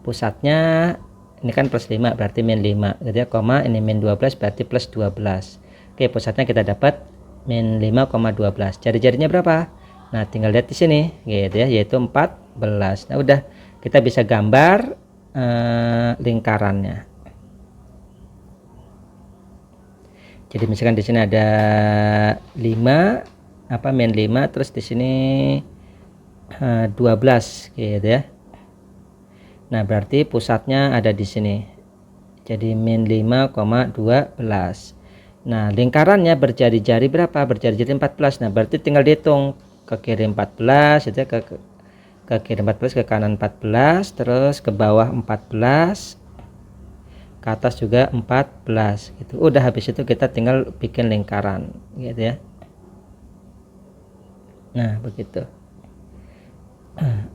Pusatnya ini kan plus 5 berarti min 5 gitu ya, koma ini min 12 berarti plus 12. Oke, pusatnya kita dapat min 5,12. Jari-jarinya berapa? Nah, tinggal lihat di sini gitu ya, yaitu 14. Nah, udah kita bisa gambar lingkarannya. Jadi misalkan di sini ada 5 min 5, terus di sini 12 gitu ya. Nah, berarti pusatnya ada di sini. Jadi min 5,12. Nah, lingkarannya berjari-jari berapa? Berjari-jari 14. Nah, berarti tinggal dihitung ke kiri 14 itu ya, ke kiri 14, ke kanan 14, terus ke bawah 14, ke atas juga 14 gitu. Udah, habis itu kita tinggal bikin lingkaran gitu ya. Nah, begitu.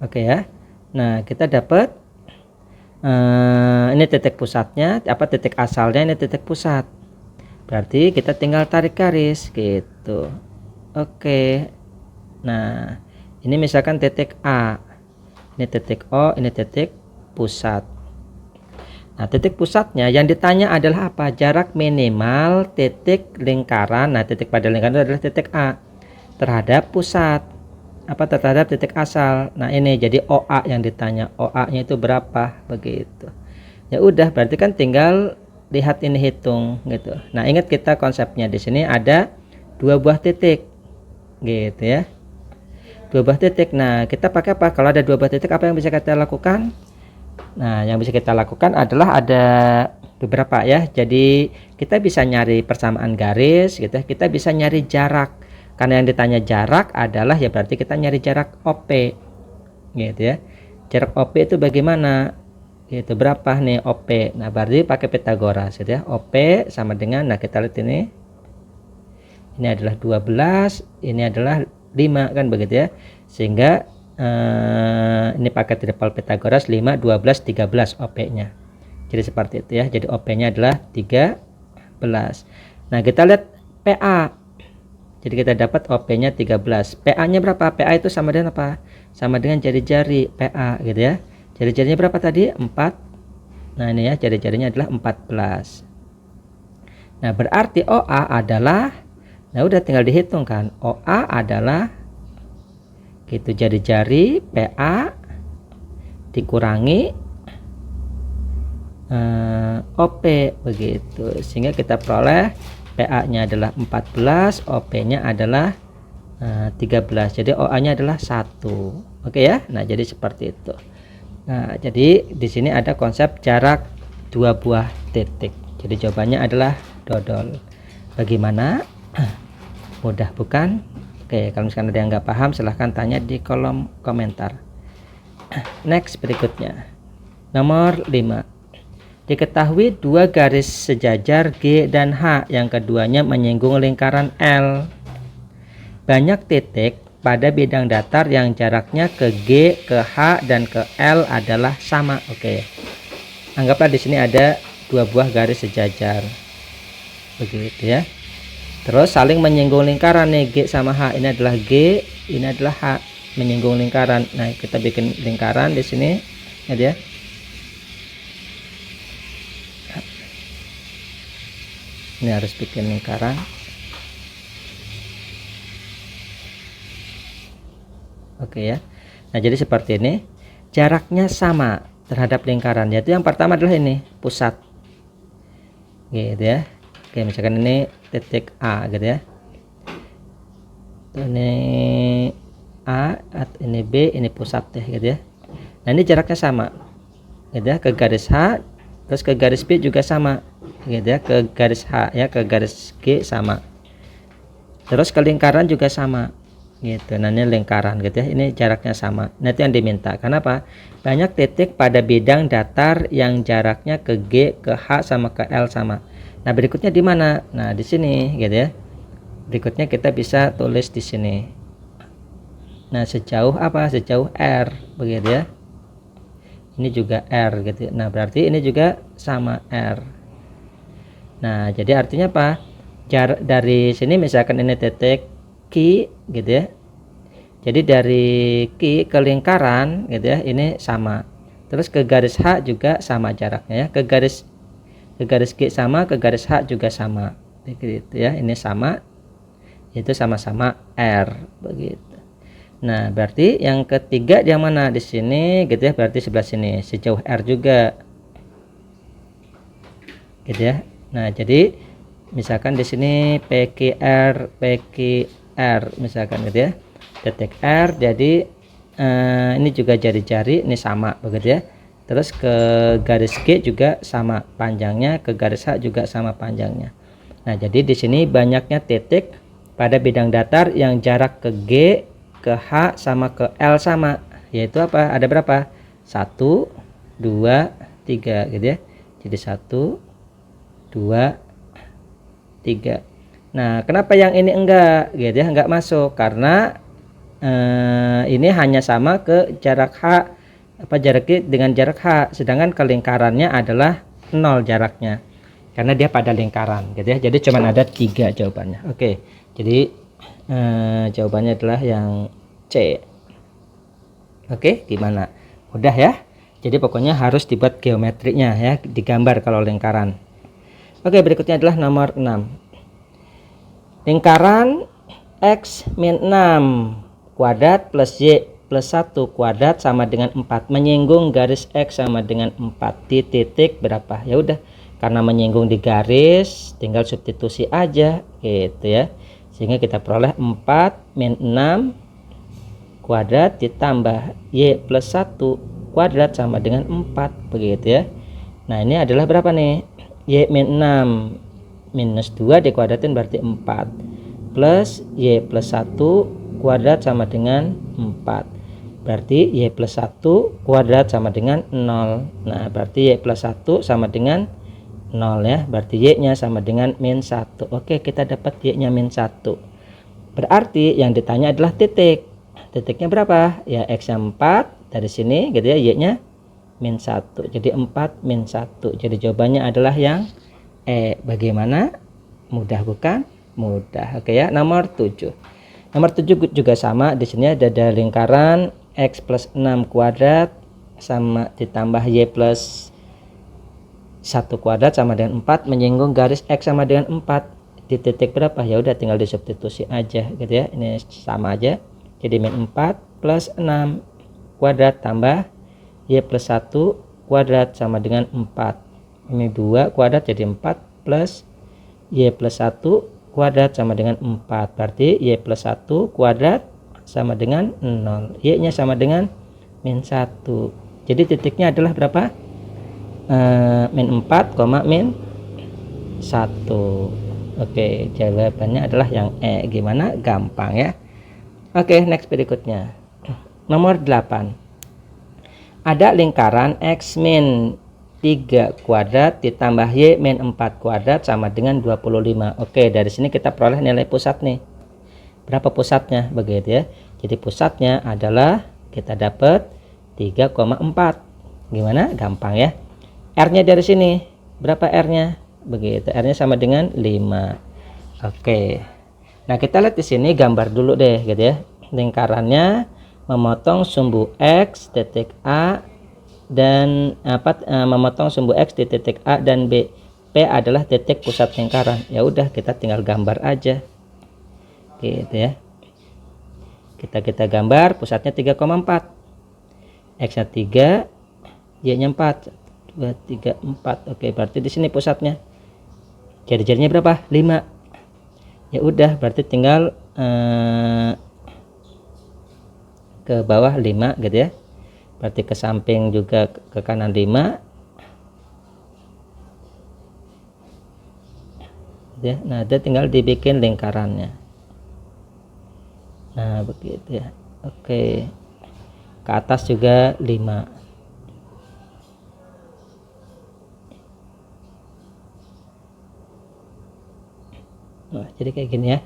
Oke ya. Nah, kita dapat ini titik pusatnya, titik asalnya, ini titik pusat. Berarti kita tinggal tarik garis gitu. Oke. Nah, ini misalkan titik A. Ini titik O, ini titik pusat. Nah, titik pusatnya yang ditanya adalah apa? Jarak minimal titik lingkaran. Nah, titik pada lingkaran itu adalah titik A terhadap pusat. Terhadap titik asal. Nah, ini jadi OA yang ditanya. OA-nya itu berapa? Begitu. Ya udah, berarti kan tinggal lihat ini, hitung gitu. Nah, ingat kita konsepnya di sini ada 2 buah titik. Gitu ya. 2 buah titik. Nah, kita pakai apa? Kalau ada 2 buah titik, apa yang bisa kita lakukan? Nah, yang bisa kita lakukan adalah ada beberapa ya. Jadi kita bisa nyari persamaan garis gitu ya. Kita bisa nyari jarak. Karena yang ditanya jarak adalah ya berarti kita nyari jarak OP. Gitu ya. Jarak OP itu bagaimana? Gitu, berapa nih OP? Nah, berarti pakai Pitagoras gitu ya. OP sama dengan, nah kita lihat ini. Ini adalah 12, ini adalah 5 kan begitu ya. Sehingga ini pakai triple Pitagoras 5, 12, 13 OP-nya. Jadi seperti itu ya. Jadi OP-nya adalah 13. Nah, kita lihat PA. Jadi kita dapat OP-nya 13. PA-nya berapa? PA itu sama dengan apa? Sama dengan jari-jari PA gitu ya. Jari-jarinya berapa tadi? 4. Nah, ini ya, jari-jarinya adalah 14. Nah, berarti OA adalah Nah udah tinggal dihitung kan, OA adalah gitu jari-jari PA dikurangi OP begitu, sehingga kita peroleh PA nya adalah 14, OP nya adalah 13, jadi OA nya adalah 1. Oke ya. Nah jadi seperti itu. Nah jadi di sini ada konsep jarak dua buah titik, jadi jawabannya adalah dodol. Bagaimana? Mudah bukan? Oke, kalau misalkan ada yang nggak paham silahkan tanya di kolom komentar. Next, berikutnya nomor 5. Diketahui dua garis sejajar G dan H, yang keduanya menyinggung lingkaran L. Banyak titik pada bidang datar yang jaraknya ke G, ke H, dan ke L adalah sama. Oke, anggaplah di sini ada dua buah garis sejajar begitu ya, terus saling menyinggung lingkaran nih, G sama H. Ini adalah G, ini adalah H, menyinggung lingkaran. Nah kita bikin lingkaran di sini ya. Ini harus bikin lingkaran. Oke ya. Nah jadi seperti ini, jaraknya sama terhadap lingkaran, yaitu yang pertama adalah ini pusat gitu ya. Oke, misalkan ini titik A gitu ya, ini A, ini B, ini pusat ya gitu ya. Nah ini jaraknya sama gitu ya, ke garis H, terus ke garis B juga sama gitu ya, ke garis H ya, ke garis G sama, terus ke lingkaran juga sama gitu. Nah ini lingkaran gitu ya, ini jaraknya sama. Nah itu yang diminta. Kenapa? Banyak titik pada bidang datar yang jaraknya ke G, ke H, sama ke L sama. Nah berikutnya di mana? Nah di sini gitu ya. Berikutnya kita bisa tulis di sini. Nah sejauh apa? Sejauh R begitu ya. Ini juga R gitu. Nah berarti ini juga sama R. Nah jadi artinya apa? Jarak dari sini, misalkan ini titik Q gitu ya, jadi dari Q ke lingkaran gitu ya, ini sama. Terus ke garis H juga sama jaraknya ya, ke garis G sama, ke garis H juga sama begitu ya. Ini sama, itu sama-sama R begitu. Nah berarti yang ketiga yang mana? Di sini gitu ya, berarti sebelah sini sejauh R juga gitu ya. Nah jadi misalkan di sini PQR misalkan gitu ya, titik R, jadi ini juga jari-jari, ini sama begitu ya. Terus ke garis G juga sama panjangnya, ke garis H juga sama panjangnya. Nah jadi di sini banyaknya titik pada bidang datar yang jarak ke G, ke H, sama ke L sama, yaitu apa? Ada berapa? 1, 2, 3 gitu ya. Jadi 1, 2, 3. Nah kenapa yang ini enggak gitu ya, enggak masuk? Karena ini hanya sama ke jarak H, jarak G dengan jarak H, sedangkan ke lingkarannya adalah 0 jaraknya, karena dia pada lingkaran gitu ya. Jadi cuma ada 3 jawabannya. Oke, jadi jawabannya adalah yang C. Oke, gimana? Mudah ya. Jadi pokoknya harus dibuat geometrinya ya, digambar kalau lingkaran. Oke, berikutnya adalah nomor 6. Lingkaran X min 6 kuadrat plus Y plus 1 kuadrat sama dengan 4 menyinggung garis X sama dengan 4 di titik berapa? Ya udah, karena menyinggung di garis tinggal substitusi aja gitu ya. Sehingga kita peroleh 4 min 6 kuadrat ditambah Y plus 1 kuadrat sama dengan 4 begitu ya. Nah ini adalah berapa nih? Y min 6 minus 2 dikuadratin berarti 4 plus Y plus 1 kuadrat sama dengan 4, berarti Y plus 1 kuadrat sama dengan 0. Nah berarti Y plus 1 sama dengan 0 ya, berarti Y nya sama dengan min 1. Oke, kita dapat Y nya min 1. Berarti yang ditanya adalah titik. Titiknya berapa? Ya X nya 4, dari sini gitu ya, Y nya min 1, jadi 4 min 1. Jadi jawabannya adalah yang E. Bagaimana? Mudah bukan? Mudah. Oke ya, nomor 7. Nomor 7 juga sama. Di sini ada lingkaran X plus 6 kuadrat sama ditambah Y plus 1 kuadrat sama dengan 4 menyinggung garis X sama dengan 4 di titik berapa? Ya udah tinggal disubstitusi aja gitu ya. Ini sama aja. Jadi min 4 plus 6 kuadrat tambah y plus 1 kuadrat sama dengan 4. Ini 2 kuadrat jadi 4 plus y plus 1 kuadrat sama dengan 4. Berarti y plus 1 kuadrat sama dengan 0. Y nya sama dengan min 1. Jadi titiknya adalah berapa? Min 4, min 1. Oke, jawabannya adalah yang E. Gimana? Gampang ya. Oke, next berikutnya. Nomor 8. Ada lingkaran X min 3 kuadrat ditambah Y min 4 kuadrat sama dengan 25. Oke, dari sini kita peroleh nilai pusat nih. Berapa pusatnya? Begitu ya. Jadi pusatnya adalah kita dapat 3,4. Gimana? Gampang ya. R-nya dari sini. Berapa R-nya? Begitu. R-nya sama dengan 5. Oke. Nah, kita lihat di sini gambar dulu deh gitu ya. Lingkarannya memotong sumbu X titik A dan memotong sumbu X di titik A dan B. P adalah titik pusat lingkaran. Ya udah, kita tinggal gambar aja. Gitu ya. Kita gambar pusatnya 3,4. X-nya 3, Y-nya 4. 2, 3, 4. Oke, berarti di sini pusatnya. Jari-jarinya berapa? 5. Ya udah, berarti tinggal ke bawah 5 gitu ya. Berarti ke samping juga ke kanan 5. Ya, nah, dia tinggal dibikin lingkarannya. Nah, begitu ya. Oke. Ke atas juga 5. Nah, jadi kayak gini ya.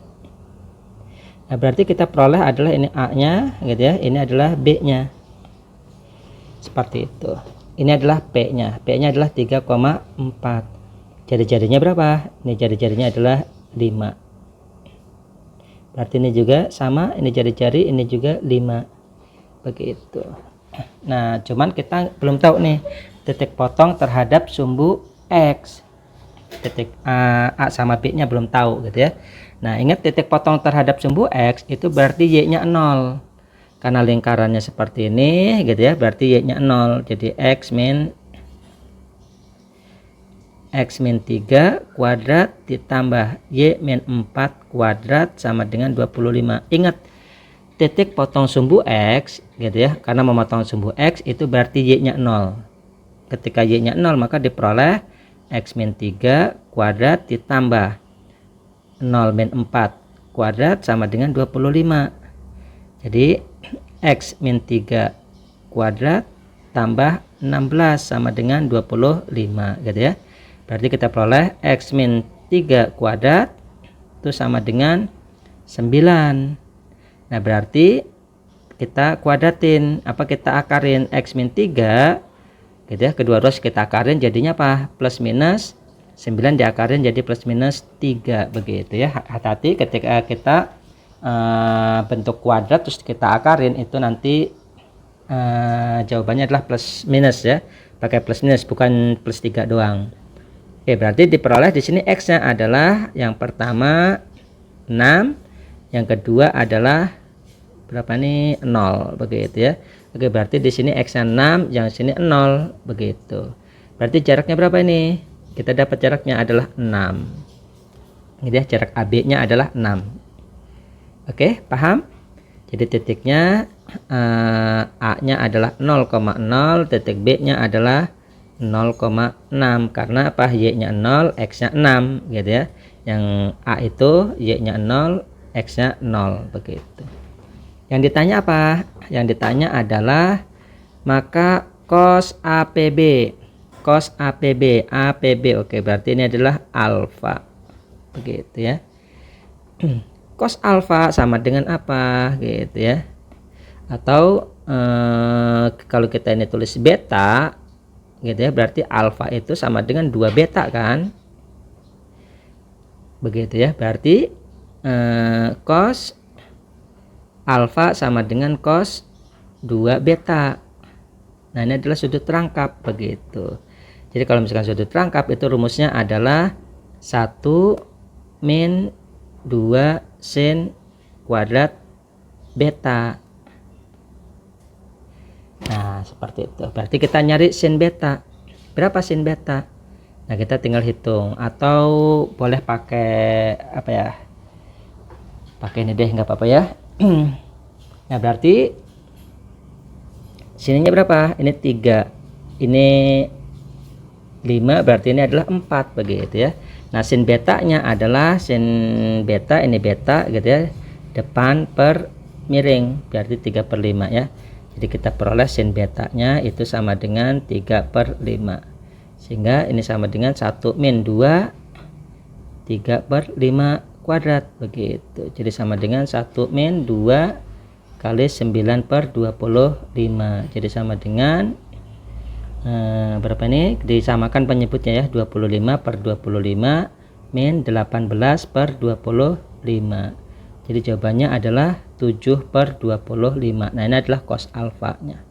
Nah, berarti kita peroleh adalah ini A-nya gitu ya. Ini adalah B-nya. Seperti itu. Ini adalah P-nya. P-nya adalah 3,4. Jari-jarinya berapa? Ini jari-jarinya adalah 5. Berarti ini juga sama, ini jari-jari, ini juga 5. Begitu. Nah, cuman kita belum tahu nih titik potong terhadap sumbu X. Titik A sama B nya belum tahu gitu ya. Nah, ingat titik potong terhadap sumbu X itu berarti Y nya 0. Karena lingkarannya seperti ini gitu ya, berarti Y nya 0. Jadi X min 3 kuadrat ditambah Y min 4 kuadrat sama dengan 25. Ingat, titik potong sumbu X gitu ya, karena memotong sumbu X itu berarti Y nya 0. Ketika Y nya 0 maka diperoleh X min 3 kuadrat ditambah 0 min 4 kuadrat sama dengan 25. Jadi X min 3 kuadrat tambah 16 sama dengan 25 gitu ya. Berarti kita peroleh X min 3 kuadrat itu sama dengan 9. Nah, berarti kita kuadratin, kita akarin X min 3 gitu ya, kedua ruas kita akarin jadinya apa? Plus minus 9 diakarin jadi plus minus 3 begitu ya. Hati-hati ketika kita bentuk kuadrat terus kita akarin itu nanti jawabannya adalah plus minus ya. Pakai plus minus bukan plus 3 doang. Oke, berarti diperoleh di sini X-nya adalah yang pertama 6, yang kedua adalah berapa nih? 0 begitu ya. Oke, berarti di sini X-nya 6, yang sini 0 begitu. Berarti jaraknya berapa ini? Kita dapat jaraknya adalah 6. Gitu ya, jarak AB-nya adalah 6. Oke, paham? Jadi titiknya A-nya adalah 0,0, titik B-nya adalah 0,6 karena apa? Y-nya 0, X-nya 6 gitu ya. Yang A itu Y-nya 0, X-nya 0 begitu. Yang ditanya apa? Yang ditanya adalah maka cos APB. Cos APB, APB. Oke, berarti ini adalah alfa. Begitu ya. Cos alfa sama dengan apa gitu ya. Atau kalau kita ini tulis beta gitu ya, berarti alfa itu sama dengan 2 beta kan. Begitu ya. Berarti cos alfa sama dengan cos 2 beta. Nah, ini adalah sudut rangkap begitu. Jadi kalau misalkan sudut rangkap itu rumusnya adalah 1 min 2 sin kuadrat beta. Nah, seperti itu. Berarti kita nyari sin beta. Berapa sin beta? Nah, kita tinggal hitung, atau boleh pakai apa ya? Pakai ini deh, nggak apa-apa ya. Nah, berarti sininya berapa? Ini 3. Ini 5, berarti ini adalah 4 begitu ya. Nah, sin betanya adalah sin beta, ini beta gitu ya. Depan per miring, berarti 3/5 ya. Jadi kita peroleh sin betanya itu sama dengan 3/5. Sehingga ini sama dengan 1 min 2 3/5 kuadrat begitu. Jadi sama dengan 1 min 2 kali 9/25. Jadi sama dengan berapa ini? Disamakan penyebutnya ya, 25/25 min 18/25. Jadi jawabannya adalah 7/25. Nah, ini adalah cos alfanya.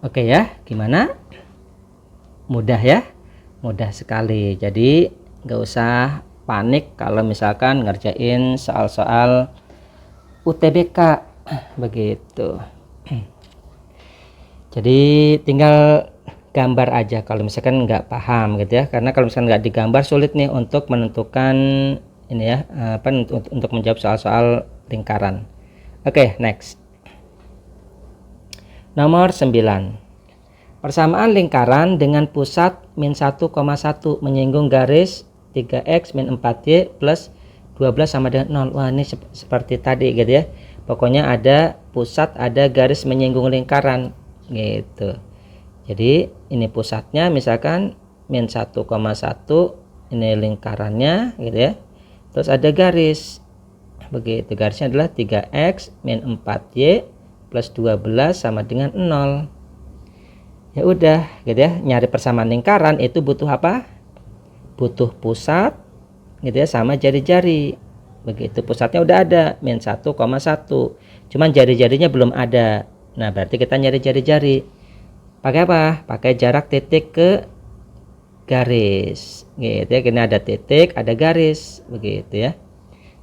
Oke ya, gimana? Mudah ya? Mudah sekali. Jadi nggak usah panik kalau misalkan ngerjain soal-soal UTBK begitu. Jadi tinggal gambar aja kalau misalkan nggak paham gitu ya, karena kalau misalkan nggak digambar sulit nih untuk menentukan ini ya, untuk menjawab soal-soal lingkaran. Oke, next. Nomor 9. Persamaan lingkaran dengan pusat min 1,1 menyinggung garis 3x min 4y plus 12 sama dengan 0. Wah, ini seperti tadi gitu ya. Pokoknya ada pusat, ada garis menyinggung lingkaran gitu. Jadi ini pusatnya misalkan min 1,1, ini lingkarannya gitu ya. Terus ada garis begitu, garisnya adalah 3x min 4y plus 12 sama dengan 0. Ya udah gitu ya, nyari persamaan lingkaran itu butuh apa? Butuh pusat gitu ya sama jari-jari. Begitu, pusatnya udah ada min 1,1, cuman jari-jarinya belum ada. Nah, berarti kita nyari jari-jari pakai apa? Pakai jarak titik ke garis gitu ya. Ini ada titik, ada garis begitu ya.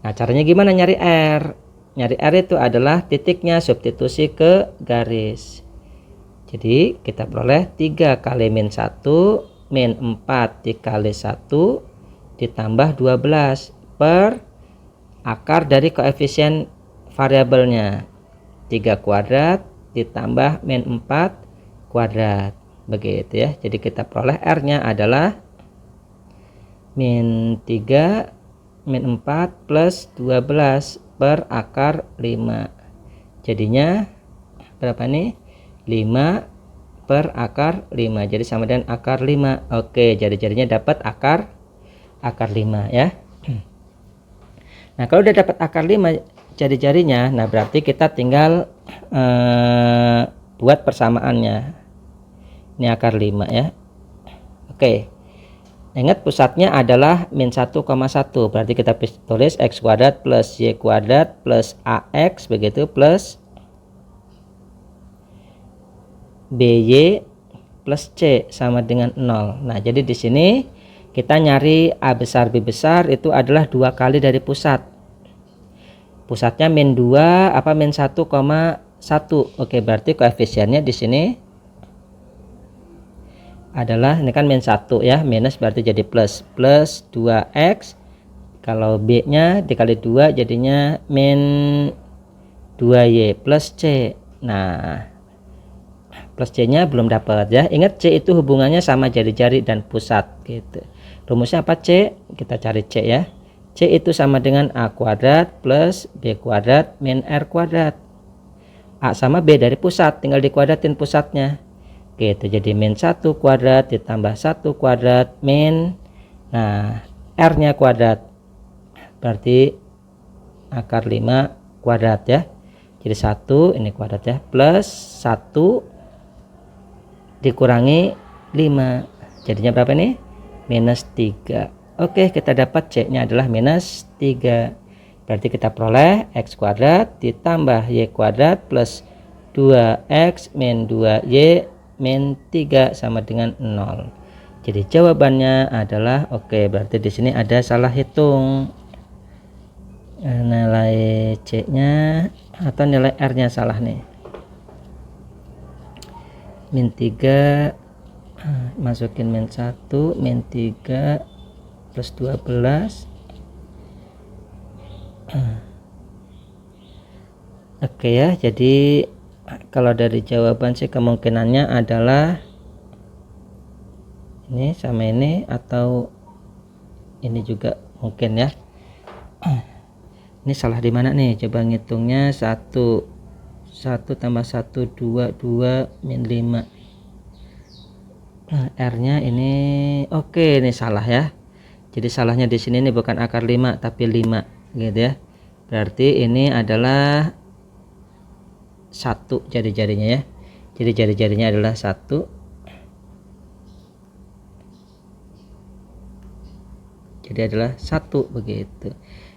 Nah, caranya gimana nyari R? Nyari R itu adalah titiknya substitusi ke garis. Jadi kita peroleh 3 kali min 1 min 4 dikali 1 ditambah 12 per akar dari koefisien variabelnya 3 kuadrat ditambah min 4 kuadrat begitu ya. Jadi kita peroleh R nya adalah min 3 min 4 plus 12 per akar 5. Jadinya berapa nih? 5 per akar 5. Jadi sama dengan akar 5. Oke, jari-jarinya dapat akar 5 ya. Nah, kalau udah dapat akar 5 jari-jarinya, nah berarti kita tinggal buat persamaannya. Ini akar 5 ya. Oke. Ingat pusatnya adalah min 1,1. Berarti kita tulis x kuadrat plus y kuadrat plus ax begitu plus by plus c sama dengan 0. Nah, jadi di sini kita nyari a besar b besar itu adalah 2 kali dari pusat. Pusatnya min 2 apa min 1,1. Oke, berarti koefisiennya di sini adalah, ini kan min 1 ya, minus berarti jadi plus 2x. Kalau b nya dikali 2 jadinya min 2y plus c. Nah, plus c nya belum dapat ya. Ingat c itu hubungannya sama jari-jari dan pusat gitu. Rumusnya apa c? Kita cari c ya. C itu sama dengan a kuadrat plus b kuadrat min r kuadrat. A sama b dari pusat, tinggal dikuadratin pusatnya gitu. Jadi min 1 kuadrat ditambah 1 kuadrat min, nah r nya kuadrat berarti akar 5 kuadrat ya. Jadi 1 ini kuadrat ya, plus 1 dikurangi 5 jadinya berapa nih? Minus 3. Oke, kita dapat c nya adalah minus 3. Berarti kita peroleh x kuadrat ditambah y kuadrat plus 2x min 2y min 3 sama dengan 0. Jadi jawabannya adalah oke, berarti di sini ada salah hitung. nilai C nya atau nilai R nya salah nih, min 3 masukin min 1 min 3 plus 12. Oke ya, jadi kalau dari jawaban sih kemungkinannya adalah ini sama ini atau ini juga mungkin ya. Ini salah di mana nih? Coba ngitungnya 1 tambah 1 2 min 5. Nah, R nya ini oke, ini salah ya. Jadi salahnya di sini ini bukan akar 5 tapi 5 gitu ya. Berarti ini adalah 1 jari-jarinya ya. Jadi jari-jarinya adalah 1. Jadi adalah 1 begitu.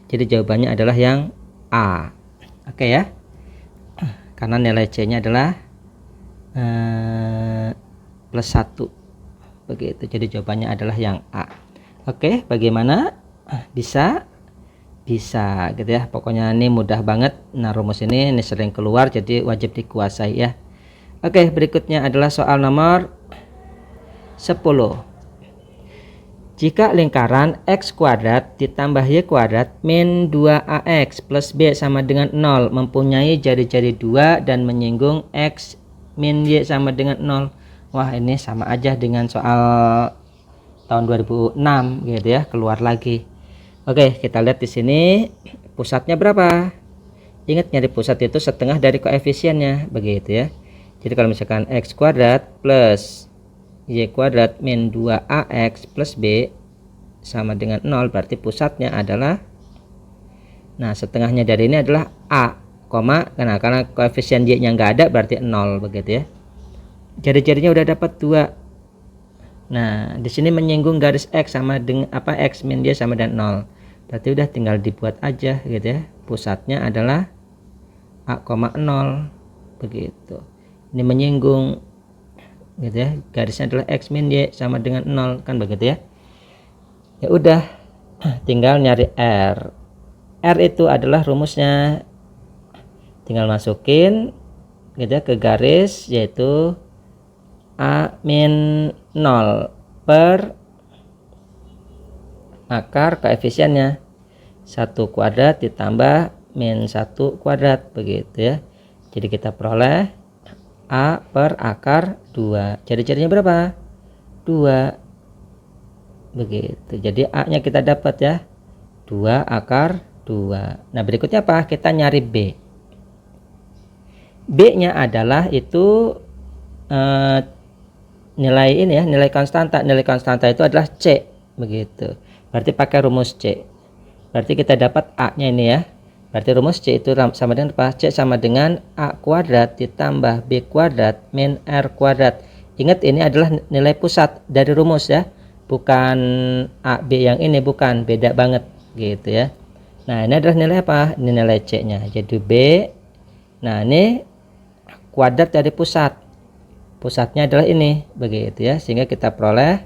Jadi jawabannya adalah yang A. Oke ya. Karena nilai C-nya adalah plus 1 begitu. Jadi jawabannya adalah yang A. Oke, bagaimana? Bisa gitu ya. Pokoknya ini mudah banget. Nah, rumus ini sering keluar jadi wajib dikuasai ya. Oke, berikutnya adalah soal nomor 10. Jika lingkaran x kuadrat ditambah y kuadrat min 2ax plus b sama dengan 0 mempunyai jari-jari 2 dan menyinggung x min y sama dengan 0. Wah, ini sama aja dengan soal tahun 2006 gitu ya, keluar lagi. Oke, kita lihat di sini pusatnya berapa. Ingat, nyari pusat itu setengah dari koefisiennya begitu ya. Jadi kalau misalkan x kuadrat plus y kuadrat min 2ax plus b sama dengan 0, berarti pusatnya adalah, nah setengahnya dari ini adalah a, karena koefisien y nya nggak ada berarti 0 begitu ya. Jari-jarinya udah dapat 2. Nah di sini menyinggung garis x sama dengan apa, x min y sama dengan 0, berarti udah tinggal dibuat aja gitu ya. Pusatnya adalah a, 0 begitu. Ini menyinggung gitu ya, garisnya adalah x min y sama dengan 0 kan begitu ya. Ya udah, tinggal nyari r. R itu adalah rumusnya, tinggal masukin gitu ya ke garis, yaitu a min 0 per akar koefisiennya 1 kuadrat ditambah min 1 kuadrat begitu ya. Jadi kita peroleh a per akar 2. Jari-jarinya berapa? 2 begitu. Jadi a nya kita dapat ya 2 akar 2. Nah berikutnya apa? Kita nyari b. B nya adalah itu nilai ini ya, nilai konstanta. Nilai konstanta itu adalah c begitu. Berarti pakai rumus c. Berarti kita dapat a nya ini ya. Berarti rumus c itu sama dengan apa? C sama dengan a kuadrat ditambah b kuadrat min r kuadrat. Ingat, ini adalah nilai pusat dari rumus ya, bukan a b yang ini, bukan, beda banget gitu ya. Nah ini adalah nilai apa? Ini nilai c nya, jadi b. Nah ini kuadrat dari pusat, pusatnya adalah ini begitu ya, sehingga kita peroleh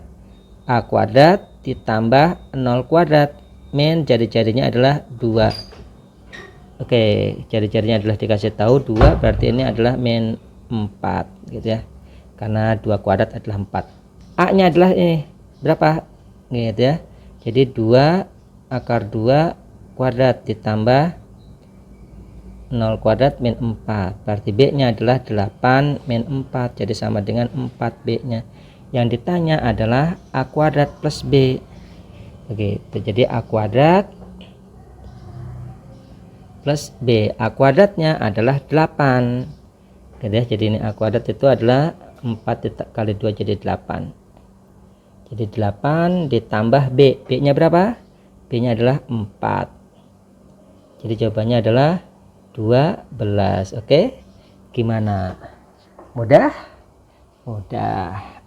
a kuadrat ditambah 0 kuadrat min jari-jarinya adalah 2. Oke, jari-jarinya adalah dikasih tahu 2, berarti ini adalah min 4 gitu ya, karena 2 kuadrat adalah 4. A nya adalah ini berapa gitu ya, jadi 2 akar 2 kuadrat ditambah 0 kuadrat min 4, berarti b nya adalah 8 min 4, jadi sama dengan 4b nya. Yang ditanya adalah a kuadrat plus b begitu. Jadi a kuadrat plus b, a kuadratnya adalah 8 gitu ya. Jadi ini a kuadrat itu adalah 4 kali 2 jadi 8. Jadi 8 ditambah b, b nya berapa? B nya adalah 4. Jadi jawabannya adalah 12. Oke, gimana? Mudah? Mudah.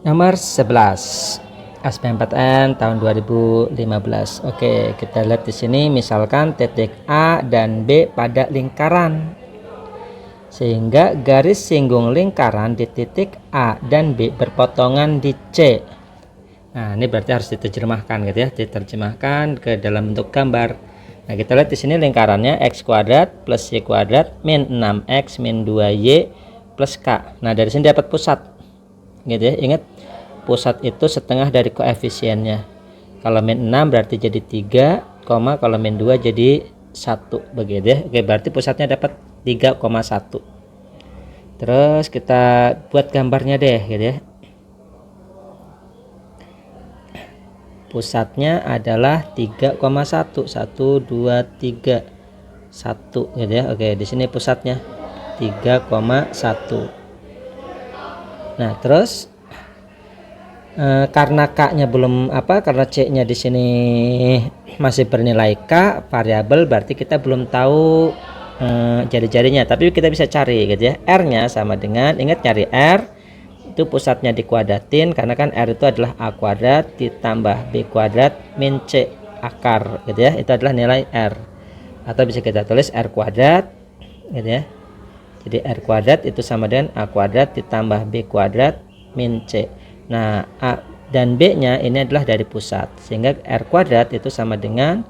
Nomor 11. SBMPTN tahun 2015. Oke, kita lihat di sini misalkan titik A dan B pada lingkaran, sehingga garis singgung lingkaran di titik A dan B berpotongan di C. Nah, ini berarti harus diterjemahkan gitu ya, diterjemahkan ke dalam bentuk gambar. Nah, kita lihat di sini lingkarannya x kuadrat plus y kuadrat min 6x min 2y plus k. Nah, dari sini dapat pusat. Gitu ya. Ingat, pusat itu setengah dari koefisiennya. Kalau min 6 berarti jadi 3, kalau min 2 jadi 1 begitu ya. Oke, berarti pusatnya dapat 3,1. Terus kita buat gambarnya deh gitu ya. Pusatnya adalah 3,1, 1 2 3 1 gitu ya. Oke, di sini pusatnya 3,1. Nah, terus karena k-nya belum karena c-nya di sini masih bernilai k variabel, berarti kita belum tahu jari-jarinya, tapi kita bisa cari gitu ya. R-nya sama dengan, ingat nyari R itu pusatnya dikuadratin, karena kan R itu adalah A kuadrat ditambah B kuadrat min C akar gitu ya, itu adalah nilai R, atau bisa kita tulis R kuadrat gitu ya. Jadi R kuadrat itu sama dengan A kuadrat ditambah B kuadrat min C. Nah, A dan B nya ini adalah dari pusat, sehingga R kuadrat itu sama dengan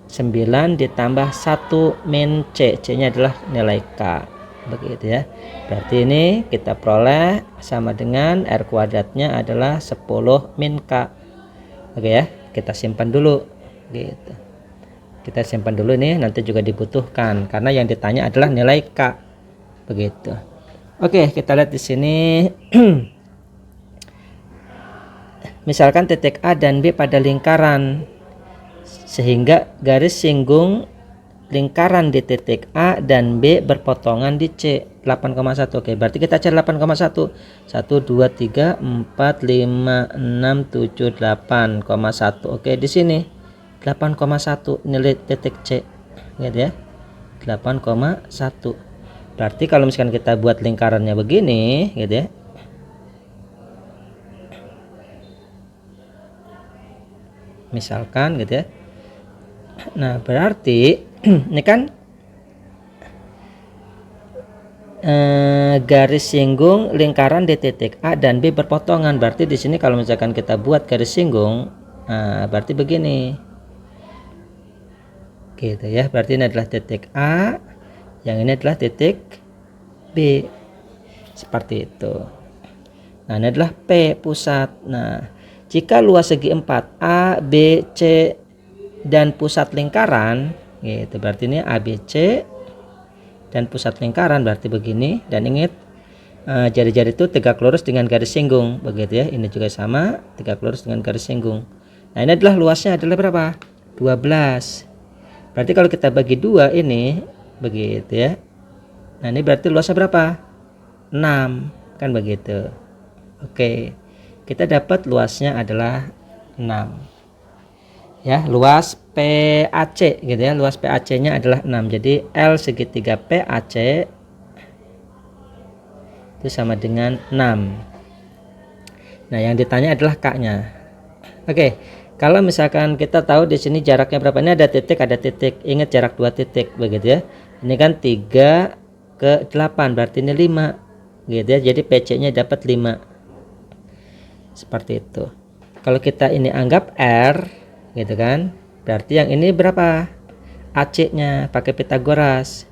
9 ditambah 1 min C, C nya adalah nilai K begitu ya. Berarti ini kita peroleh sama dengan R kuadratnya adalah 10 min K. Oke ya, kita simpan dulu gitu. Kita simpan dulu nih, nanti juga dibutuhkan karena yang ditanya adalah nilai K begitu. Oke, kita lihat di sini. Misalkan titik A dan B pada lingkaran, sehingga garis singgung lingkaran di titik A dan B berpotongan di C 8,1. Oke, berarti kita cari 8,1. 1 2 3 4 5 6 7 8,1. Oke, di sini 8,1 nilai titik C gitu ya. 8,1. Berarti kalau misalkan kita buat lingkarannya begini gitu ya. Misalkan gitu ya. Nah, berarti ini kan garis singgung lingkaran di titik A dan B berpotongan. Berarti di sini kalau misalkan kita buat garis singgung, berarti begini. Gitu ya. Berarti ini adalah titik A, yang ini adalah titik B. Seperti itu. Nah, ini adalah P pusat. Nah, jika luas segi 4 A, B, C dan pusat lingkaran gitu, berarti ini ABC dan pusat lingkaran, berarti begini. Dan ingat, jari-jari itu tegak lurus dengan garis singgung begitu ya. Ini juga sama, tegak lurus dengan garis singgung. Nah, ini adalah luasnya adalah berapa? 12. Berarti kalau kita bagi 2 ini begitu ya. Nah, ini berarti luasnya berapa? 6 kan begitu. Oke, kita dapat luasnya adalah 6 ya. Luas PAC gitu ya, luas PAC nya adalah 6. Jadi L segitiga PAC itu sama dengan 6. Nah, yang ditanya adalah K nya. Oke, kalau misalkan kita tahu di sini jaraknya berapa, ini ada titik, ingat jarak 2 titik begitu ya. Ini kan 3 ke 8, berarti ini 5 gitu ya. Jadi PC nya dapat 5 seperti itu. Kalau kita ini anggap R gitu kan, berarti yang ini berapa? AC nya pakai Pitagoras.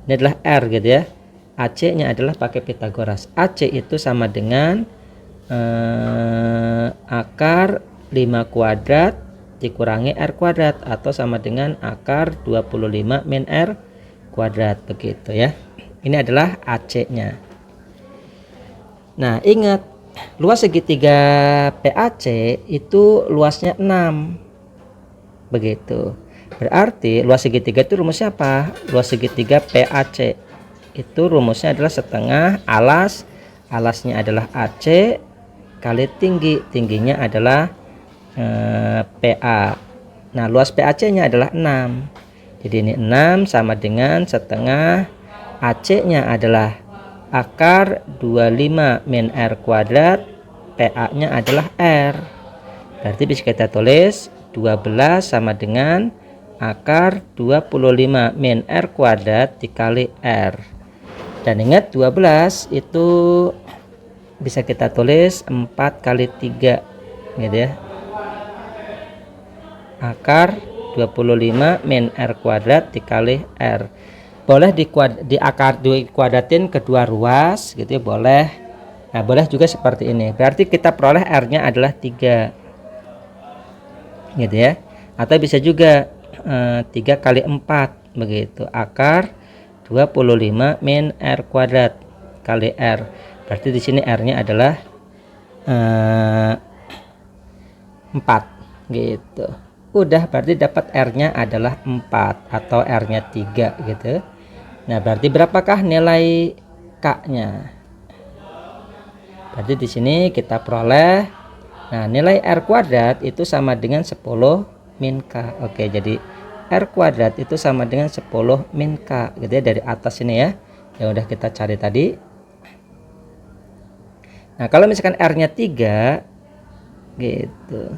Ini adalah R gitu ya. AC nya adalah pakai Pitagoras. AC itu sama dengan akar 5 kuadrat dikurangi R kuadrat, atau sama dengan akar 25 min R kuadrat begitu ya. Ini adalah AC nya. Nah, ingat, luas segitiga PAC itu luasnya 6 begitu. Berarti luas segitiga itu rumusnya apa? Luas segitiga PAC itu rumusnya adalah setengah alas, alasnya adalah AC kali tinggi, tingginya adalah PA. Nah, luas PAC nya adalah 6. Jadi ini 6 sama dengan setengah AC nya adalah akar 25 min R kuadrat, PA nya adalah R. Berarti bisa kita tulis 12 sama dengan akar 25 min R kuadrat dikali R. Dan ingat, 12 itu bisa kita tulis 4 kali 3 gitu ya. Akar 25 min R kuadrat dikali R. Boleh dikuadratin kedua ruas gitu ya, boleh. Nah, boleh juga seperti ini. Berarti kita peroleh R-nya adalah 3. Gitu ya. Atau bisa juga 3 kali 4 begitu. Akar 25 min R kuadrat kali R. Berarti di sini R-nya adalah 4 gitu. Udah, berarti dapat R-nya adalah 4 atau R-nya 3 gitu. Nah, berarti berapakah nilai K-nya? Berarti di sini kita peroleh, nah, nilai R kuadrat itu sama dengan 10 min K. Oke, jadi R kuadrat itu sama dengan 10 min K gitu ya, dari atas ini ya. Yang udah kita cari tadi. Nah, kalau misalkan R-nya 3 gitu,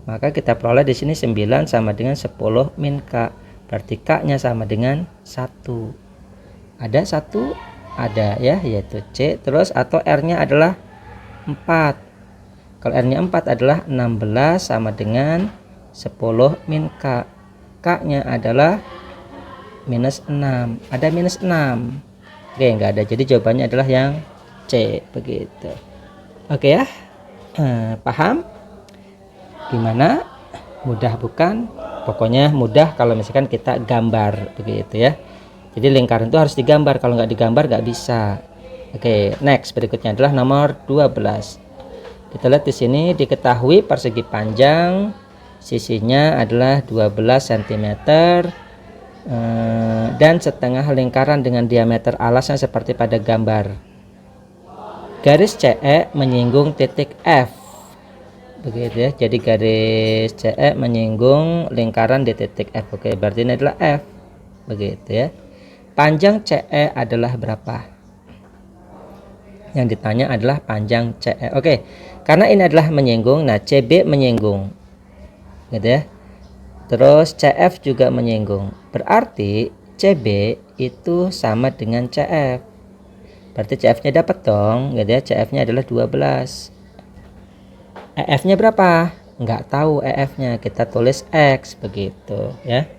maka kita peroleh di sini 9 sama dengan 10 min K. Berarti K-nya sama dengan 1. Ada 1? Ada ya, yaitu C. Terus atau R-nya adalah 4. Kalau R-nya 4 adalah 16 sama dengan 10 min K. K-nya adalah minus 6. Ada minus 6? Oke, enggak ada. Jadi jawabannya adalah yang C, begitu. Oke ya. Paham? Gimana? Mudah bukan? Pokoknya mudah kalau misalkan kita gambar begitu ya. Jadi lingkaran itu harus digambar, kalau nggak digambar nggak bisa. Oke, next berikutnya adalah nomor 12. Kita lihat di sini, diketahui persegi panjang sisinya adalah 12 cm dan setengah lingkaran dengan diameter alasnya seperti pada gambar. Garis CE menyinggung titik F. Begitu ya, jadi garis CE menyinggung lingkaran di titik F. Oke, berarti ini adalah F, begitu ya. Panjang CE adalah berapa? Yang ditanya adalah panjang CE. Oke, karena ini adalah menyinggung, nah CB menyinggung, gitu ya. Terus CF juga menyinggung, berarti CB itu sama dengan CF. Berarti CF-nya dapat dong, gitu ya. CF-nya adalah 12. EF-nya berapa? Nggak tahu EF-nya, kita tulis X begitu ya.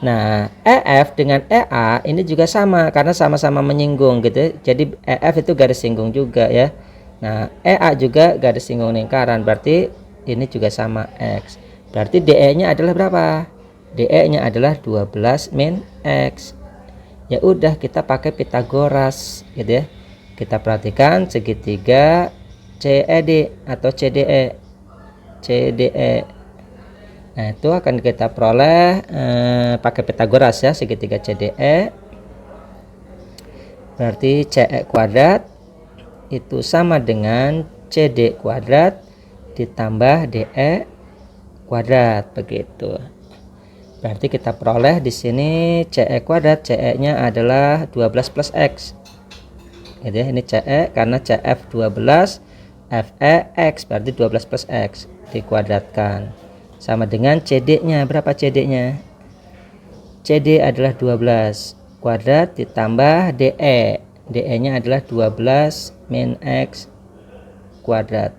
Nah, EF dengan EA ini juga sama karena sama-sama menyinggung gitu. Jadi EF itu garis singgung juga ya. Nah, EA juga garis singgung lingkaran, berarti ini juga sama X. Berarti DE-nya adalah berapa? DE-nya adalah 12 min X. Ya udah, kita pakai Pitagoras gitu ya. Kita perhatikan segitiga CED atau CDE. Nah, itu akan kita peroleh pakai Pitagoras ya, segitiga CDE. Berarti CE kuadrat itu sama dengan CD kuadrat ditambah DE kuadrat begitu. Berarti kita peroleh di sini CE kuadrat, CE-nya adalah 12 plus X. Gitu ya, ini CE karena CF 12, FE X, berarti 12 plus X dikuadratkan sama dengan CD-nya. Berapa CD-nya? CD adalah 12 kuadrat ditambah DE. DE-nya adalah 12 min X kuadrat.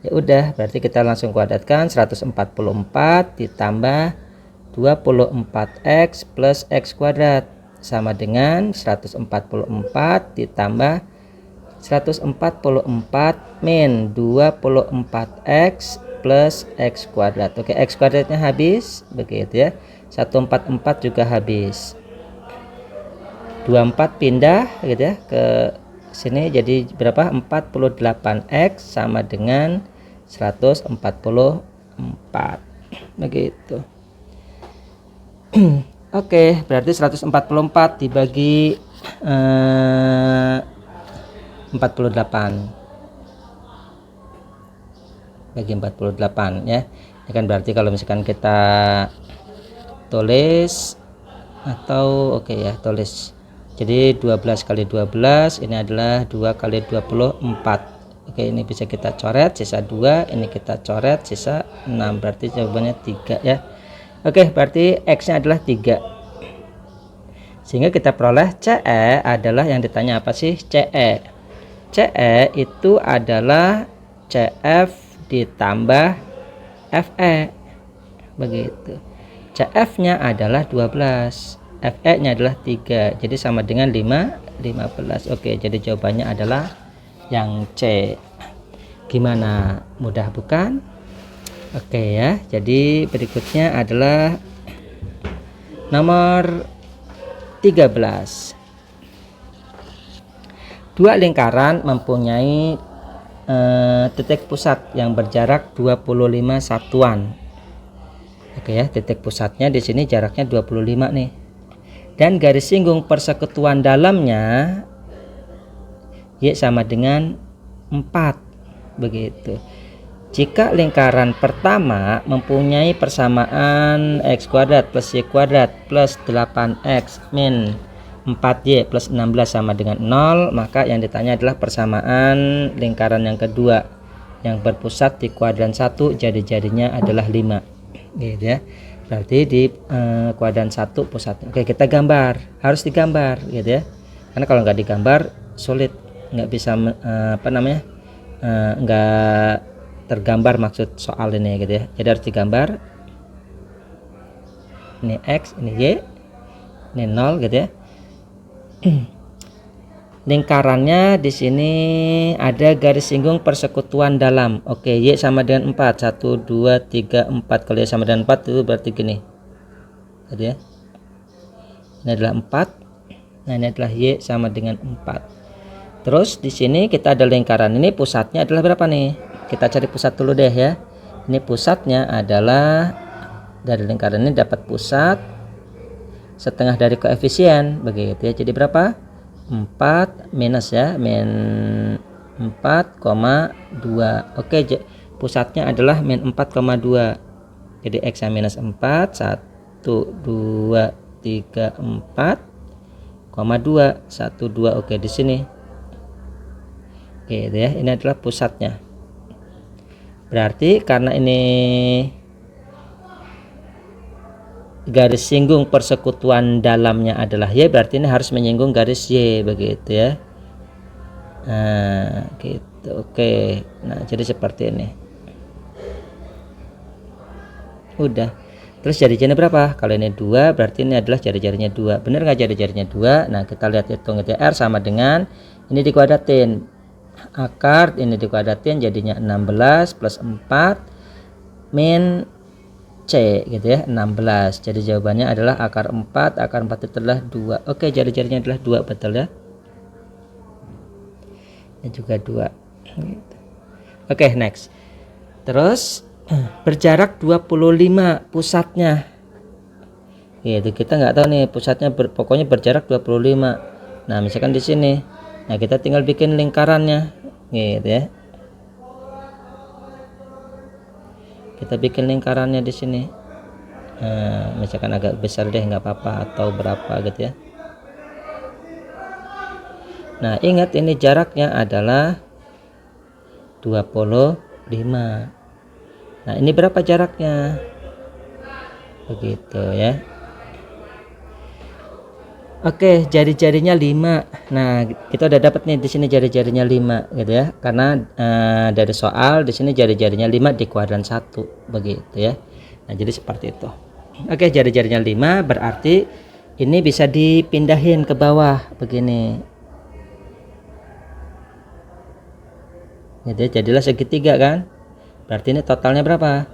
Ya udah, berarti kita langsung kuadratkan. 144 ditambah 24X plus X kuadrat sama dengan 144 ditambah 144 min 24X plus X kuadrat. Oke, X kuadratnya habis begitu ya. 144 juga habis. 24 pindah gitu ya ke sini, jadi berapa? 48X sama dengan 144 begitu. Oke, berarti 144 dibagi 48 bagi 48 ya. Ini kan berarti kalau misalkan kita tulis atau oke ya, tulis. Jadi 12 kali 12 ini adalah 2 kali 24. Oke, ini bisa kita coret sisa 2, ini kita coret sisa 6. Berarti jawabannya 3 ya. Oke, berarti X-nya adalah 3. Sehingga kita peroleh CE adalah, yang ditanya apa sih? CE. CE itu adalah CF ditambah FE begitu. CF-nya adalah 12, FE-nya adalah 3, jadi sama dengan 15. Oke, jadi jawabannya adalah yang C. Gimana, mudah bukan? Oke ya, jadi berikutnya adalah nomor 13. Dua lingkaran mempunyai titik pusat yang berjarak 25 satuan. Oke ya, titik pusatnya di sini jaraknya 25 nih. Dan garis singgung persekutuan dalamnya Y sama dengan 4 begitu. Jika lingkaran pertama mempunyai persamaan x kuadrat plus y kuadrat plus 8x min 4y plus 16 sama dengan 0, maka yang ditanya adalah persamaan lingkaran yang kedua yang berpusat di kuadran 1, jari-jarinya adalah 5 gitu ya. Berarti di kuadran 1 pusatnya. Oke, kita gambar, harus digambar gitu ya, karena kalau nggak digambar sulit, nggak bisa nggak tergambar maksud soal ini gitu ya. Jadi harus digambar. Ini X, ini Y, ini 0 gitu ya. Lingkarannya di sini ada garis singgung persekutuan dalam. Oke, Y sama dengan 4. 1 2 3 4. Kalau Y sama dengan 4 itu berarti gini. Tadi ya. Ini adalah 4. Nah, ini adalah Y sama dengan 4. Terus di sini kita ada lingkaran ini, pusatnya adalah berapa nih? Kita cari pusat dulu deh ya. Ini pusatnya adalah, dari lingkaran ini dapat pusat setengah dari koefisien begitu ya. Jadi berapa? 4 minus ya, min 4,2. Oke, pusatnya adalah min 4,2. Jadi X yang minus 4, 1 2 3 4,2 1 2. Oke, di sini. Oke ya, ini adalah pusatnya. Berarti karena ini garis singgung persekutuan dalamnya adalah Y, berarti ini harus menyinggung garis Y begitu ya. Nah, gitu. Oke. Nah, jadi seperti ini. Udah. Terus jari-jarinya berapa? Kalau ini 2, berarti ini adalah jari-jarinya 2. Bener nggak jari-jarinya 2? Nah, kita lihat hitung itu. R sama dengan ini dikuadratin. Akar ini dikuadratin jadinya 16 plus 4 min C gitu ya, 16. Jadi jawabannya adalah akar 4 itu adalah 2. Oke, jari-jarinya adalah 2, betul ya. Ini juga 2 gitu. Oke, next. Terus berjarak 25 pusatnya. Gitu, kita nggak tahu nih pusatnya, pokoknya berjarak 25. Nah, misalkan di sini. Nah, kita tinggal bikin lingkarannya gitu ya. Kita bikin lingkarannya di sini. Nah, misalkan agak besar deh, nggak apa-apa, atau berapa gitu ya. Nah, ingat ini jaraknya adalah 25. Nah, ini berapa jaraknya? Begitu ya. Oke, jari-jarinya 5. Nah, kita udah dapat nih di sini jari-jarinya 5 gitu ya. Karena dari soal di sini jari-jarinya 5 di kuadran 1 begitu ya. Nah, jadi seperti itu. Oke, jari-jarinya 5 berarti ini bisa dipindahin ke bawah begini. Gitu ya, jadilah segitiga kan? Berarti ini totalnya berapa?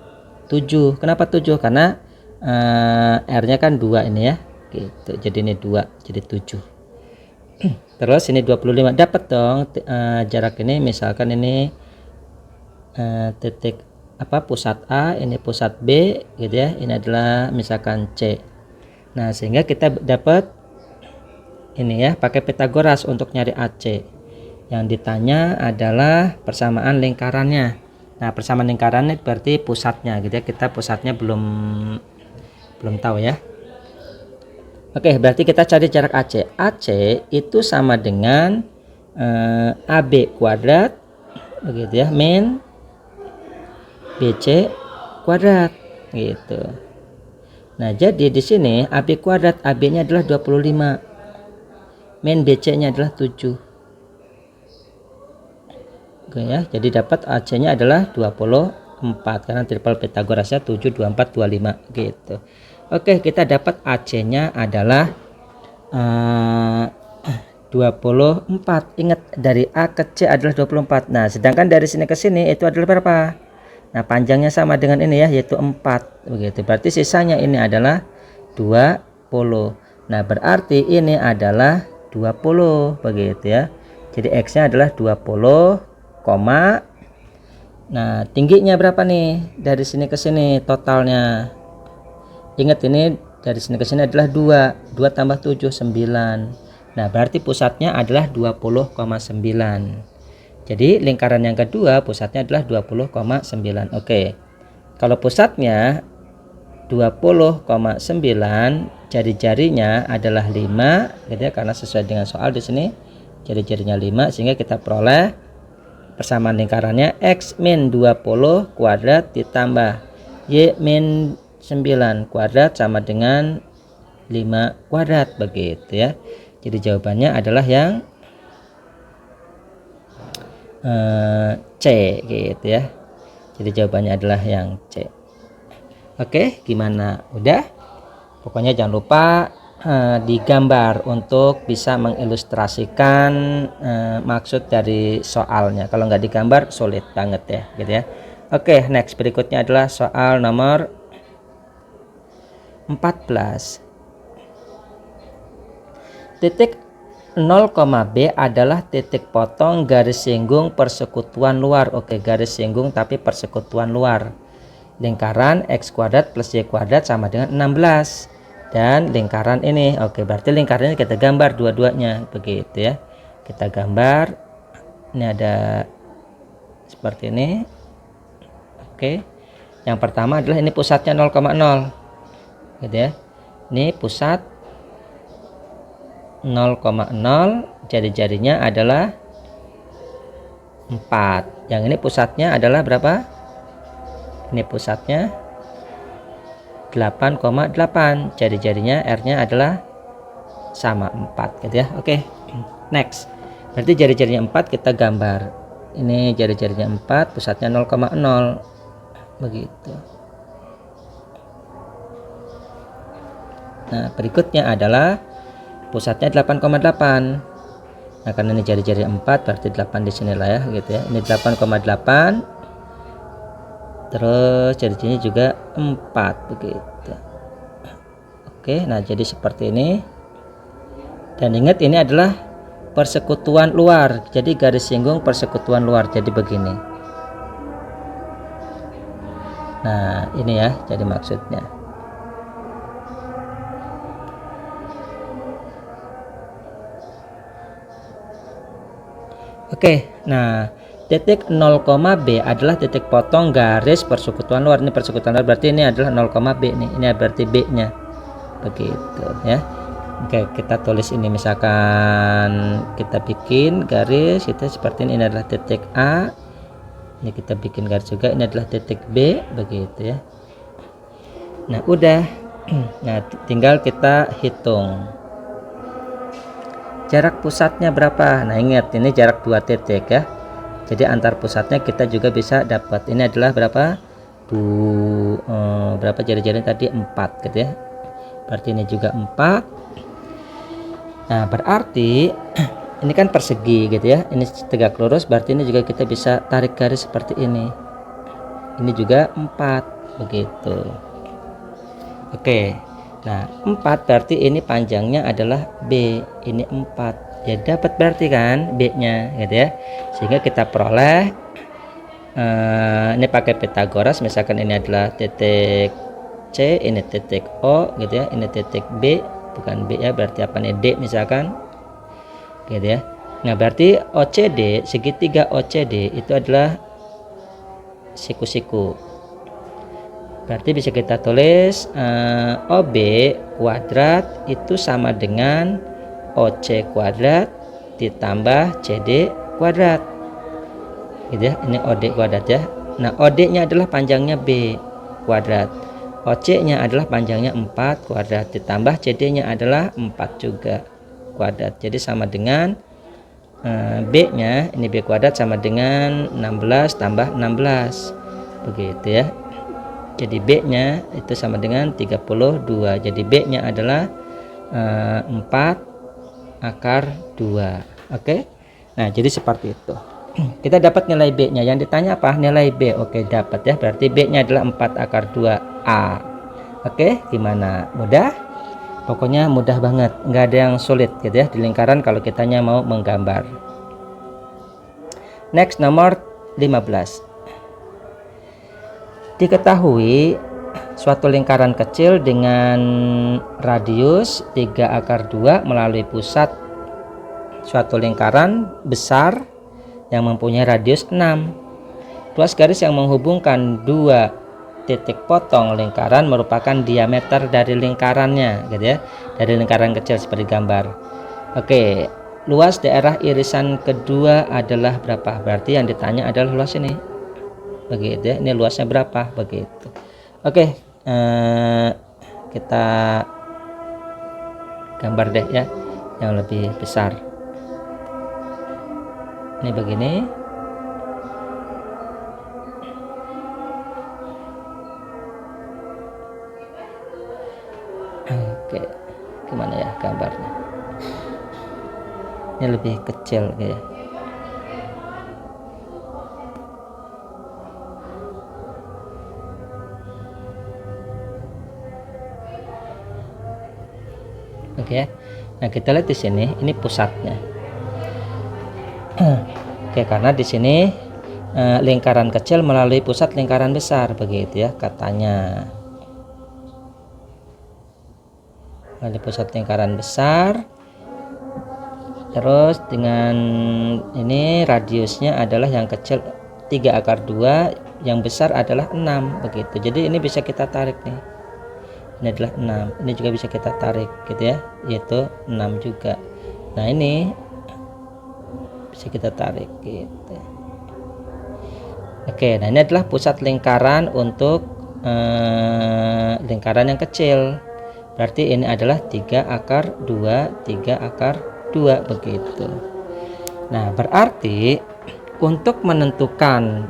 7. Kenapa 7? Karena R-nya kan 2 ini ya. Gitu. Jadi ini 2, jadi 7. Terus ini 25. Dapat dong jarak ini, misalkan ini titik pusat A, ini pusat B gitu ya. Ini adalah misalkan C. Nah, sehingga kita dapat ini ya, pakai Pitagoras untuk nyari AC. Yang ditanya adalah persamaan lingkarannya. Nah, persamaan lingkarannya berarti pusatnya gitu ya. Kita pusatnya belum tahu ya. Oke, berarti kita cari jarak AC. AC itu sama dengan AB kuadrat begitu ya, min BC kuadrat gitu. Nah, jadi di sini AB kuadrat, AB-nya adalah 25. Min BC-nya adalah 7. Oke ya, jadi dapat AC-nya adalah 24 karena triple Pythagorasnya 7, 24, 25 gitu. Oke, kita dapat AC-nya adalah 24. Ingat, dari A ke C adalah 24. Nah, sedangkan dari sini ke sini itu adalah berapa? Nah, panjangnya sama dengan ini ya, yaitu 4 begitu. Berarti sisanya ini adalah 20. Nah, berarti ini adalah 20 begitu ya. Jadi X-nya adalah 20, nah, tingginya berapa nih? Dari sini ke sini totalnya. Ingat, ini dari sini ke sini adalah 2. 2 tambah 7, 9. Nah, berarti pusatnya adalah 20,9. Jadi lingkaran yang kedua pusatnya adalah 20,9. Oke. Kalau pusatnya 20,9, jari-jarinya adalah 5 gitu ya, karena sesuai dengan soal di sini jari-jarinya 5, sehingga kita peroleh persamaan lingkarannya X min 20 kuadrat ditambah Y min 9 kuadrat sama dengan 5 kuadrat begitu ya. Jadi jawabannya adalah yang C gitu ya. Jadi jawabannya adalah yang C. Oke, gimana? Udah? Pokoknya jangan lupa digambar untuk bisa mengilustrasikan maksud dari soalnya. Kalau nggak digambar sulit banget ya, gitu ya. Oke, next berikutnya adalah soal nomor 14. Titik 0, B adalah titik potong garis singgung persekutuan luar. Oke, garis singgung tapi persekutuan luar. Lingkaran X kuadrat plus Y kuadrat sama dengan 16. Dan lingkaran ini, oke, berarti lingkaran ini kita gambar dua-duanya begitu ya. Kita gambar. Ini ada seperti ini. Oke. Yang pertama adalah ini pusatnya 0,0. Gitu ya. Ini pusat 0,0, jari-jarinya adalah 4. Yang ini pusatnya adalah berapa? Ini pusatnya 8,8, jari-jarinya R-nya adalah sama 4 gitu ya. Oke, next. Berarti jari-jarinya 4 kita gambar. Ini jari-jarinya 4, pusatnya 0,0 begitu. Nah, berikutnya adalah pusatnya 8,8. Nah, karena ini jari-jari 4 berarti 8 di sini lah ya gitu ya. Ini 8,8. Terus jari-jarinya juga 4 begitu. Oke, nah jadi seperti ini. Dan ingat, ini adalah persekutuan luar. Jadi garis singgung persekutuan luar. Jadi begini. Nah, ini ya jadi maksudnya. Oke, nah titik 0, B adalah titik potong garis persekutuan luar. Ini persekutuan luar berarti ini adalah 0, B nih. Ini berarti B-nya. Begitu ya. Oke, kita tulis ini, misalkan kita bikin garis kita seperti ini adalah titik A. Ini kita bikin garis juga, ini adalah titik B begitu ya. Nah, udah. Nah, tinggal kita hitung. Jarak pusatnya berapa? Nah, ingat ini jarak 2 titik ya. Jadi antar pusatnya kita juga bisa dapat. Ini adalah berapa? Berapa jari-jari tadi? 4 gitu ya. Berarti ini juga 4. Nah, berarti ini kan persegi gitu ya. Ini tegak lurus, berarti ini juga kita bisa tarik garis seperti ini. Ini juga 4 begitu. Oke. Nah, 4 berarti ini panjangnya adalah B. Ini 4. Ya dapat berarti kan B-nya gitu ya. Sehingga kita peroleh ini pakai Pythagoras, misalkan ini adalah titik C, ini titik O gitu ya. Ini titik B, bukan B ya, berarti apa nih? D misalkan. Gitu ya. Nah, berarti OCD, segitiga OCD itu adalah siku-siku. Berarti bisa kita tulis OB kuadrat itu sama dengan OC kuadrat ditambah CD kuadrat. Gitu ya. Ini OD kuadrat ya. Nah, OD-nya adalah panjangnya B kuadrat. OC-nya adalah panjangnya 4 kuadrat ditambah CD-nya adalah 4 juga kuadrat. Jadi sama dengan B-nya ini B kuadrat sama dengan 16 tambah 16 begitu ya. Jadi B-nya itu sama dengan 32. Jadi B-nya adalah 4 akar 2. Oke. Nah, jadi seperti itu. Kita dapat nilai B-nya. Yang ditanya apa? Nilai B. Oke, dapat ya. Berarti B-nya adalah 4 akar 2A. Oke, gimana? Mudah? Pokoknya mudah banget, nggak ada yang sulit gitu ya di lingkaran kalau kitanya mau menggambar. Next, nomor 15. Diketahui suatu lingkaran kecil dengan radius 3 akar 2 melalui pusat suatu lingkaran besar yang mempunyai radius 6. Ruas garis yang menghubungkan dua titik potong lingkaran merupakan diameter dari lingkarannya gitu ya, dari lingkaran kecil seperti gambar. Oke, luas daerah irisan kedua adalah berapa? Berarti yang ditanya adalah luas ini begitu ya, ini luasnya berapa begitu. Oke, kita gambar deh ya yang lebih besar. Ini begini. Oke, gimana ya gambarnya? Ini lebih kecil kayak. Oke. Nah, kita lihat di sini, ini pusatnya. Oke, karena di sini lingkaran kecil melalui pusat lingkaran besar begitu ya katanya. Melalui pusat lingkaran besar. Terus dengan ini radiusnya adalah yang kecil 3 akar 2, yang besar adalah 6 begitu. Jadi ini bisa kita tarik nih. Ini adalah 6. Ini juga bisa kita tarik gitu ya, yaitu 6 juga. Nah, ini bisa kita tarik gitu. Oke, nah ini adalah pusat lingkaran untuk lingkaran yang kecil. Berarti ini adalah 3 akar 2, 3 akar 2 begitu. Nah, berarti untuk menentukan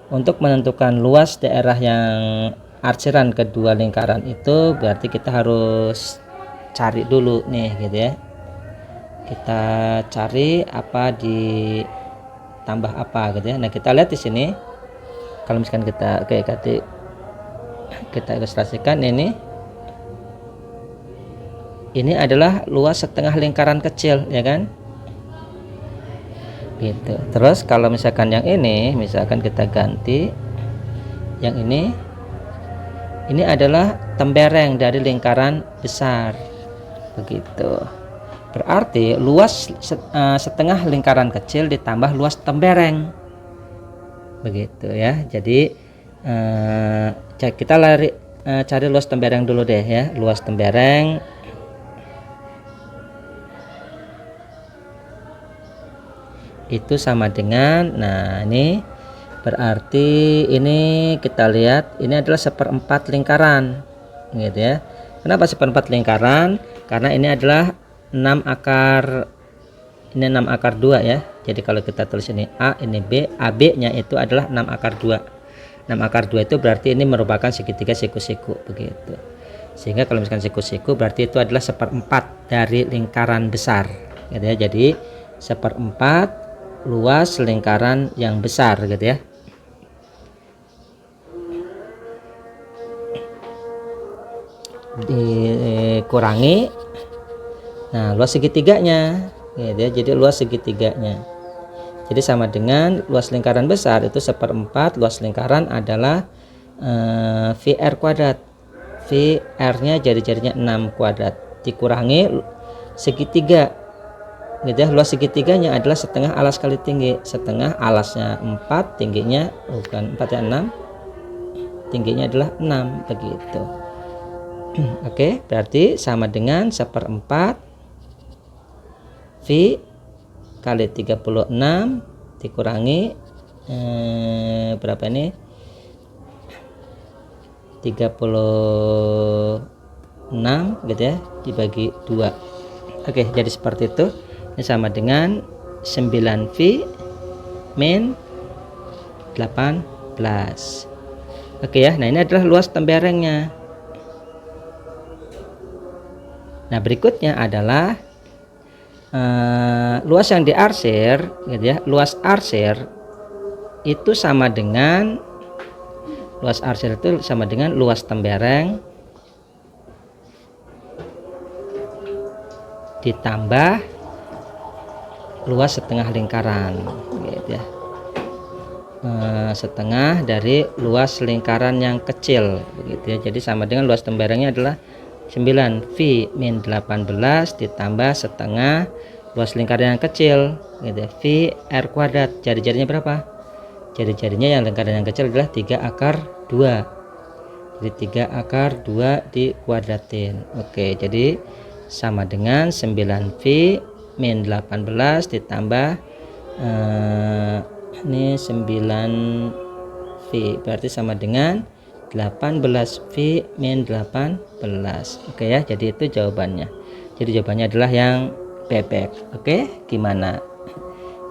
untuk menentukan luas daerah yang arsiran kedua lingkaran itu berarti kita harus cari dulu nih gitu ya. Kita cari apa ditambah apa gitu ya. Nah, kita lihat di sini kalau misalkan kita ilustrasikan ini adalah luas setengah lingkaran kecil ya kan gitu. Terus kalau misalkan yang ini misalkan kita ganti yang ini adalah tembereng dari lingkaran besar begitu. Berarti luas setengah lingkaran kecil ditambah luas tembereng begitu ya. Jadi kita cari luas tembereng dulu deh ya. Luas tembereng itu sama dengan, nah ini berarti ini kita lihat ini adalah 1/4 lingkaran gitu ya. Kenapa 1/4 lingkaran? Karena ini adalah 6 akar 2 ya. Jadi kalau kita tulis ini A, ini B, AB nya itu adalah 6 akar 2. 6 akar 2 itu berarti ini merupakan segitiga siku-siku begitu. Sehingga kalau misalkan siku-siku berarti itu adalah 1/4 dari lingkaran besar gitu ya. Jadi 1/4 luas lingkaran yang besar gitu ya. Dikurangi nah luas segitiganya gitu ya. Jadi luas segitiganya jadi sama dengan luas lingkaran besar itu 1/4 luas lingkaran adalah VR kuadrat. VR nya jari-jarinya 6 kuadrat dikurangi segitiga gitu ya. Luas segitiganya adalah setengah alas kali tinggi. Setengah alasnya 4, tingginya bukan 4 ya 6, tingginya adalah 6 begitu. Oke, berarti sama dengan 1/4 V kali 36 dikurangi berapa ini 36 gitu ya dibagi 2. Oke, jadi seperti itu. Ini sama dengan 9V min 18. Oke ya, nah ini adalah luas temberengnya. Nah berikutnya adalah luas yang diarsir, gitu ya. Luas arsir itu sama dengan luas tembereng ditambah luas setengah lingkaran, gitu ya. Setengah dari luas lingkaran yang kecil, begitu ya. Jadi sama dengan luas temberengnya adalah 9V min 18 ditambah setengah luas lingkaran yang kecil, gitu ya, V R kuadrat. Jari-jarinya berapa? Jari-jarinya yang lingkaran yang kecil adalah 3 akar 2. Jadi 3 akar 2 dikuadratin. Oke, jadi sama dengan 9V min 18 ditambah ini 9V, berarti sama dengan 18V min 18. Oke ya, jadi itu jawabannya. Jadi jawabannya adalah yang bebek. Oke, gimana?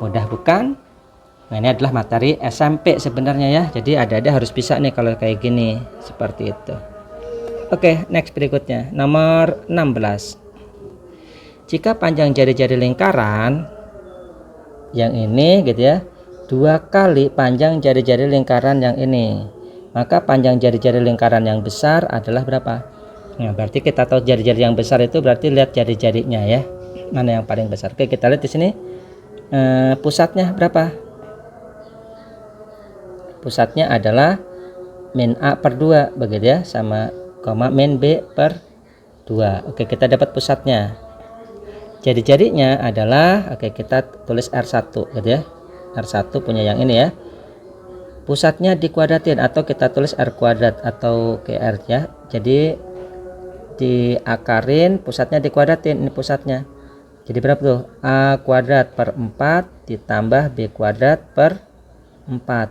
Mudah bukan? Nah, ini adalah materi SMP sebenarnya ya. Jadi ada harus bisa nih kalau kayak gini, seperti itu. Oke, next berikutnya. Nomor 16. Jika panjang jari-jari lingkaran yang ini, gitu ya, 2 kali panjang jari-jari lingkaran yang ini, maka panjang jari-jari lingkaran yang besar adalah berapa? Nah, berarti kita tahu jari-jari yang besar itu berarti lihat jari-jarinya ya. Mana yang paling besar? Oke, kita lihat di sini. Pusatnya berapa? Pusatnya adalah min A per 2, begitu ya, sama koma min B per 2. Oke, kita dapat pusatnya. Jari-jarinya adalah, oke, kita tulis R1, gitu ya. R1 punya yang ini ya. Pusatnya dikuadratin atau kita tulis R kuadrat atau GR ya. Jadi diakarin, pusatnya dikuadratin, ini pusatnya. Jadi berapa tuh? A kuadrat per 4 ditambah B kuadrat per 4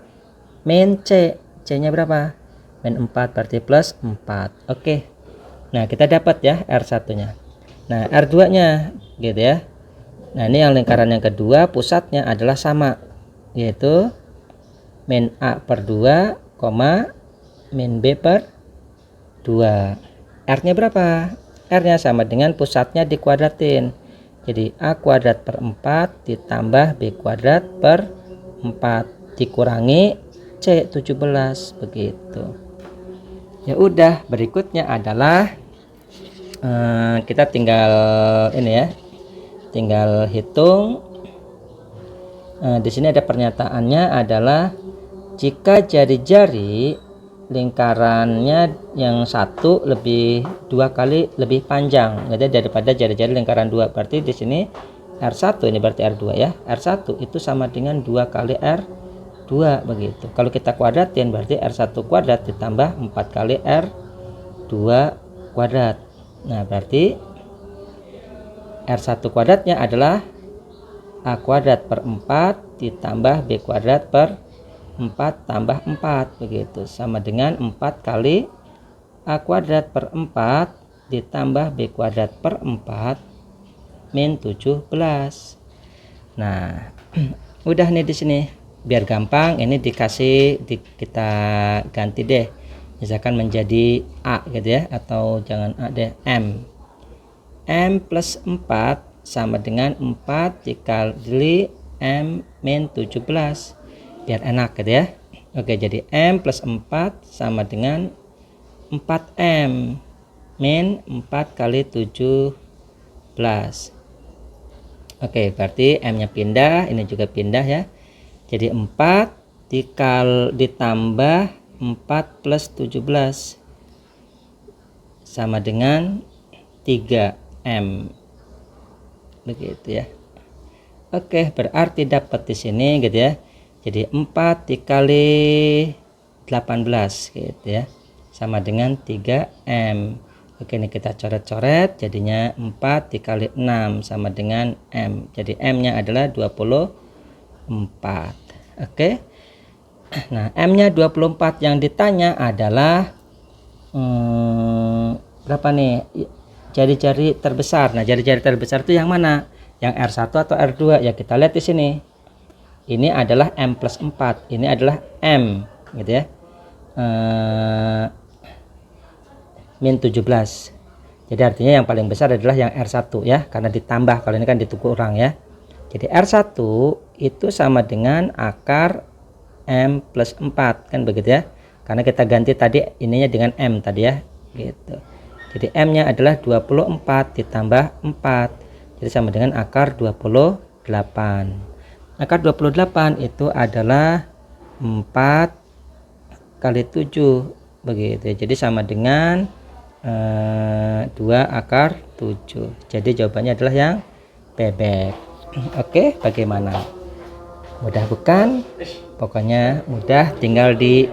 min C. C nya berapa? Min 4, berarti plus 4. Oke. Nah, kita dapat ya R1 nya. Nah, R2 nya, gitu ya. Nah, ini yang lingkaran yang kedua, pusatnya adalah sama, yaitu min A per 2, min B per 2. R nya berapa? R nya sama dengan pusatnya dikuadratin. Jadi A kuadrat per 4 ditambah B kuadrat per 4 dikurangi C 17, begitu. Ya udah, berikutnya adalah kita tinggal ini ya. Tinggal hitung. Di sini ada pernyataannya adalah jika jari-jari lingkarannya yang satu lebih 2 kali lebih panjang, gitu, daripada jari-jari lingkaran 2. Berarti di sini R1 ini berarti R2 ya. R1 itu sama dengan 2 kali R2, begitu. Kalau kita kuadratin berarti R1 kuadrat ditambah 4 kali R2 kuadrat. Nah, berarti R1 kuadratnya adalah A kuadrat per 4 ditambah B kuadrat per 4 tambah 4, begitu, sama dengan 4 kali A kuadrat per 4 ditambah B kuadrat per 4 min 17. Nah, udah nih di sini. Biar gampang, ini kita ganti deh. Misalkan menjadi A, gitu ya, atau jangan A deh, M. M plus 4 sama dengan 4 dikali M min 17, biar enak, gitu ya. Oke, jadi M plus 4 sama dengan 4M min 4 kali 17. Oke, berarti M nya pindah, ini juga pindah ya. Jadi 4 ditambah 4 plus 17 sama dengan 3M, begitu ya. Oke, berarti dapat di sini, gitu ya. Jadi 4 dikali 18, gitu ya, sama dengan 3M. Oke, ini kita coret-coret, jadinya 4 dikali 6 sama dengan M. Jadi M nya adalah 24. Oke. Nah, M nya 24, yang ditanya adalah berapa nih? jari-jari terbesar. Nah, jari-jari terbesar itu yang mana? Yang R1 atau R2? Ya kita lihat di sini. Ini adalah M plus 4. Ini adalah M, gitu ya. Min 17. Jadi artinya yang paling besar adalah yang R1 ya, karena ditambah, kalau ini kan dikurang ya. Jadi R1 itu sama dengan akar M plus 4, kan begitu ya. Karena kita ganti tadi ininya dengan M tadi ya, gitu. Jadi M-nya adalah 24 ditambah 4. Jadi sama dengan akar 28. Akar 28 itu adalah 4 kali 7 begitu. Jadi sama dengan 2 akar 7. Jadi jawabannya adalah yang bebek. Oke, bagaimana? Mudah bukan? Pokoknya mudah, tinggal di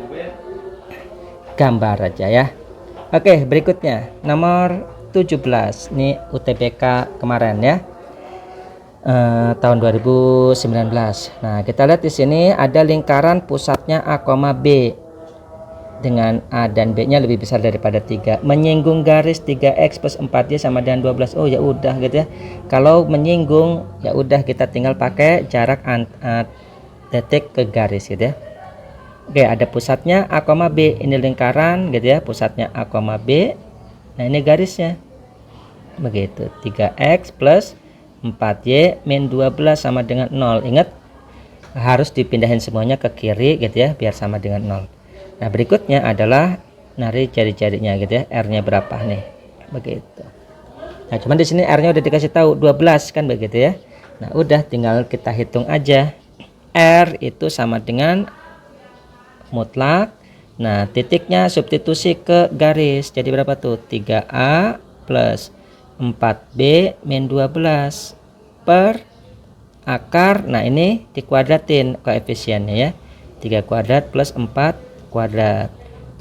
gambar aja ya. Oke, berikutnya nomor 17. Ini UTBK kemarin ya. Tahun 2019. Nah, kita lihat di sini ada lingkaran pusatnya A, B dengan A dan B-nya lebih besar daripada 3. Menyinggung garis 3x plus 4y sama dengan 12. Oh, ya udah gitu ya. Kalau menyinggung ya udah kita tinggal pakai jarak titik ke garis gitu ya. Oke, ada pusatnya A, B. Ini lingkaran gitu ya, pusatnya A, B. Nah, ini garisnya. Begitu. 3x plus 4y min 12 sama dengan 0. Ingat, harus dipindahin semuanya ke kiri gitu ya, biar sama dengan 0. Nah, berikutnya adalah nari jari-jarinya gitu ya. R-nya berapa nih? Begitu. Nah, cuman di sini R-nya udah dikasih tahu 12 kan begitu ya. Nah, udah tinggal kita hitung aja. R itu sama dengan mutlak. Nah, titiknya substitusi ke garis. Jadi berapa tuh? 3A plus 4B min 12 per akar. Nah, ini dikuadratin koefisiennya ya. 3 kuadrat plus 4 kuadrat.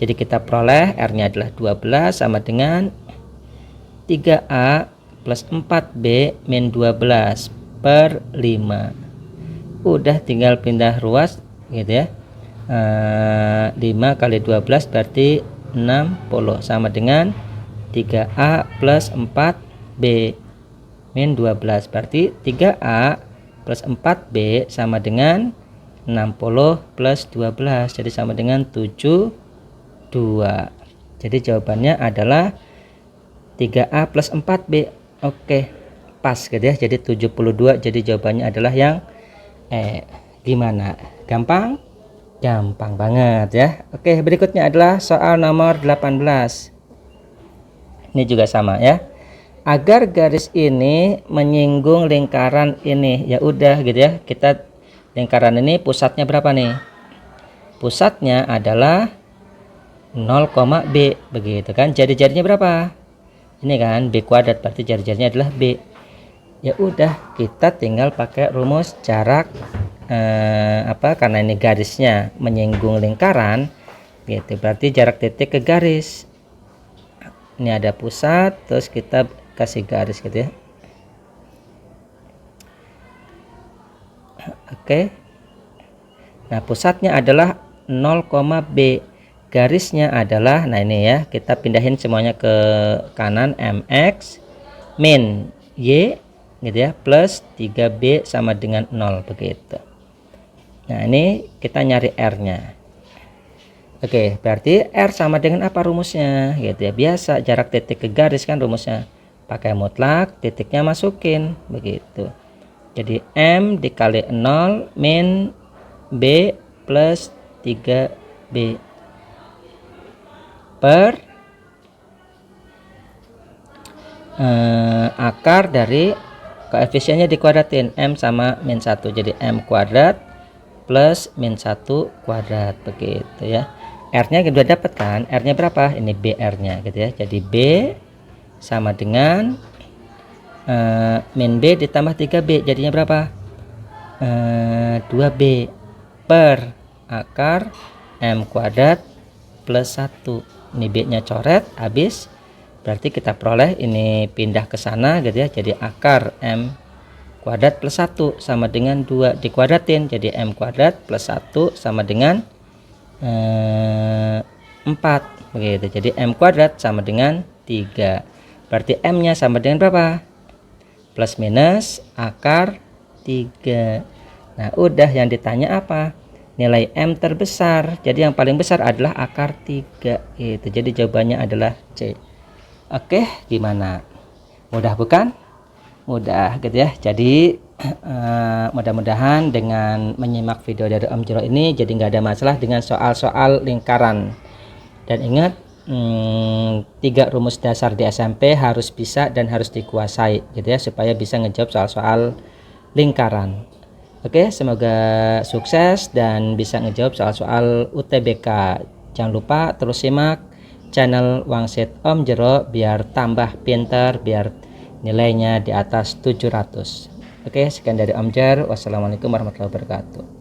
Jadi kita peroleh R-nya adalah 12 sama dengan 3A plus 4B min 12 per 5. Udah tinggal pindah ruas gitu ya. 5 kali 12 berarti 60 sama dengan 3A plus 4B min 12 berarti 3A plus 4B sama dengan 60 plus 12, jadi sama dengan 72. Jadi jawabannya adalah 3A plus 4B. Oke, pas gitu ya. Jadi 72. Jadi jawabannya adalah yang gimana? Gampang? Gampang banget ya. Oke, berikutnya adalah soal nomor 18. Ini juga sama ya. Agar garis ini menyinggung lingkaran ini, ya udah gitu ya. Kita lingkaran ini pusatnya berapa nih? Pusatnya adalah 0, B begitu kan. Jari-jarinya berapa? Ini kan B kuadrat, berarti jari-jarinya adalah B. Ya udah, kita tinggal pakai rumus jarak karena ini garisnya menyinggung lingkaran gitu, berarti jarak titik ke garis. Ini ada pusat, terus kita kasih garis gitu ya. Oke. Nah, pusatnya adalah 0, B. Garisnya adalah, nah ini ya, kita pindahin semuanya ke kanan, MX min Y gitu ya, plus 3B sama dengan 0 begitu. Nah, ini kita nyari R-nya. Oke, berarti R sama dengan apa rumusnya? Gitu ya. Biasa jarak titik ke garis kan rumusnya. Pakai mutlak, titiknya masukin begitu. Jadi M dikali 0 min B plus 3B per akar dari koefisiennya dikuadratin, M sama min 1. Jadi M kuadrat plus min 1 kuadrat begitu ya. R-nya sudah dapat kan? R-nya berapa? Ini BR-nya gitu ya. Jadi B sama dengan min B ditambah 3B, jadinya berapa? 2B per akar M kuadrat plus 1. Ini B-nya coret habis, berarti kita peroleh ini pindah ke sana gitu ya. Jadi akar M kuadrat plus 1 sama dengan 2 dikuadratin, jadi M kuadrat plus 1 sama dengan 4 begitu. Jadi M kuadrat sama dengan 3. Berarti M-nya sama dengan berapa? Plus minus akar 3. Nah, udah, yang ditanya apa? Nilai M terbesar. Jadi yang paling besar adalah akar 3. Itu. Jadi jawabannya adalah C. Oke, gimana? Mudah bukan? Mudah gitu ya. Jadi mudah-mudahan dengan menyimak video dari Om Jero ini jadi nggak ada masalah dengan soal-soal lingkaran. Dan ingat, 3 rumus dasar di SMP harus bisa dan harus dikuasai gitu ya, supaya bisa ngejawab soal-soal lingkaran. Oke, semoga sukses dan bisa ngejawab soal-soal UTBK. Jangan lupa terus simak channel Wangsit Om Jero biar tambah pinter, biar nilainya di atas 700. Oke, sekian dari Om Jer. Wassalamualaikum warahmatullahi wabarakatuh.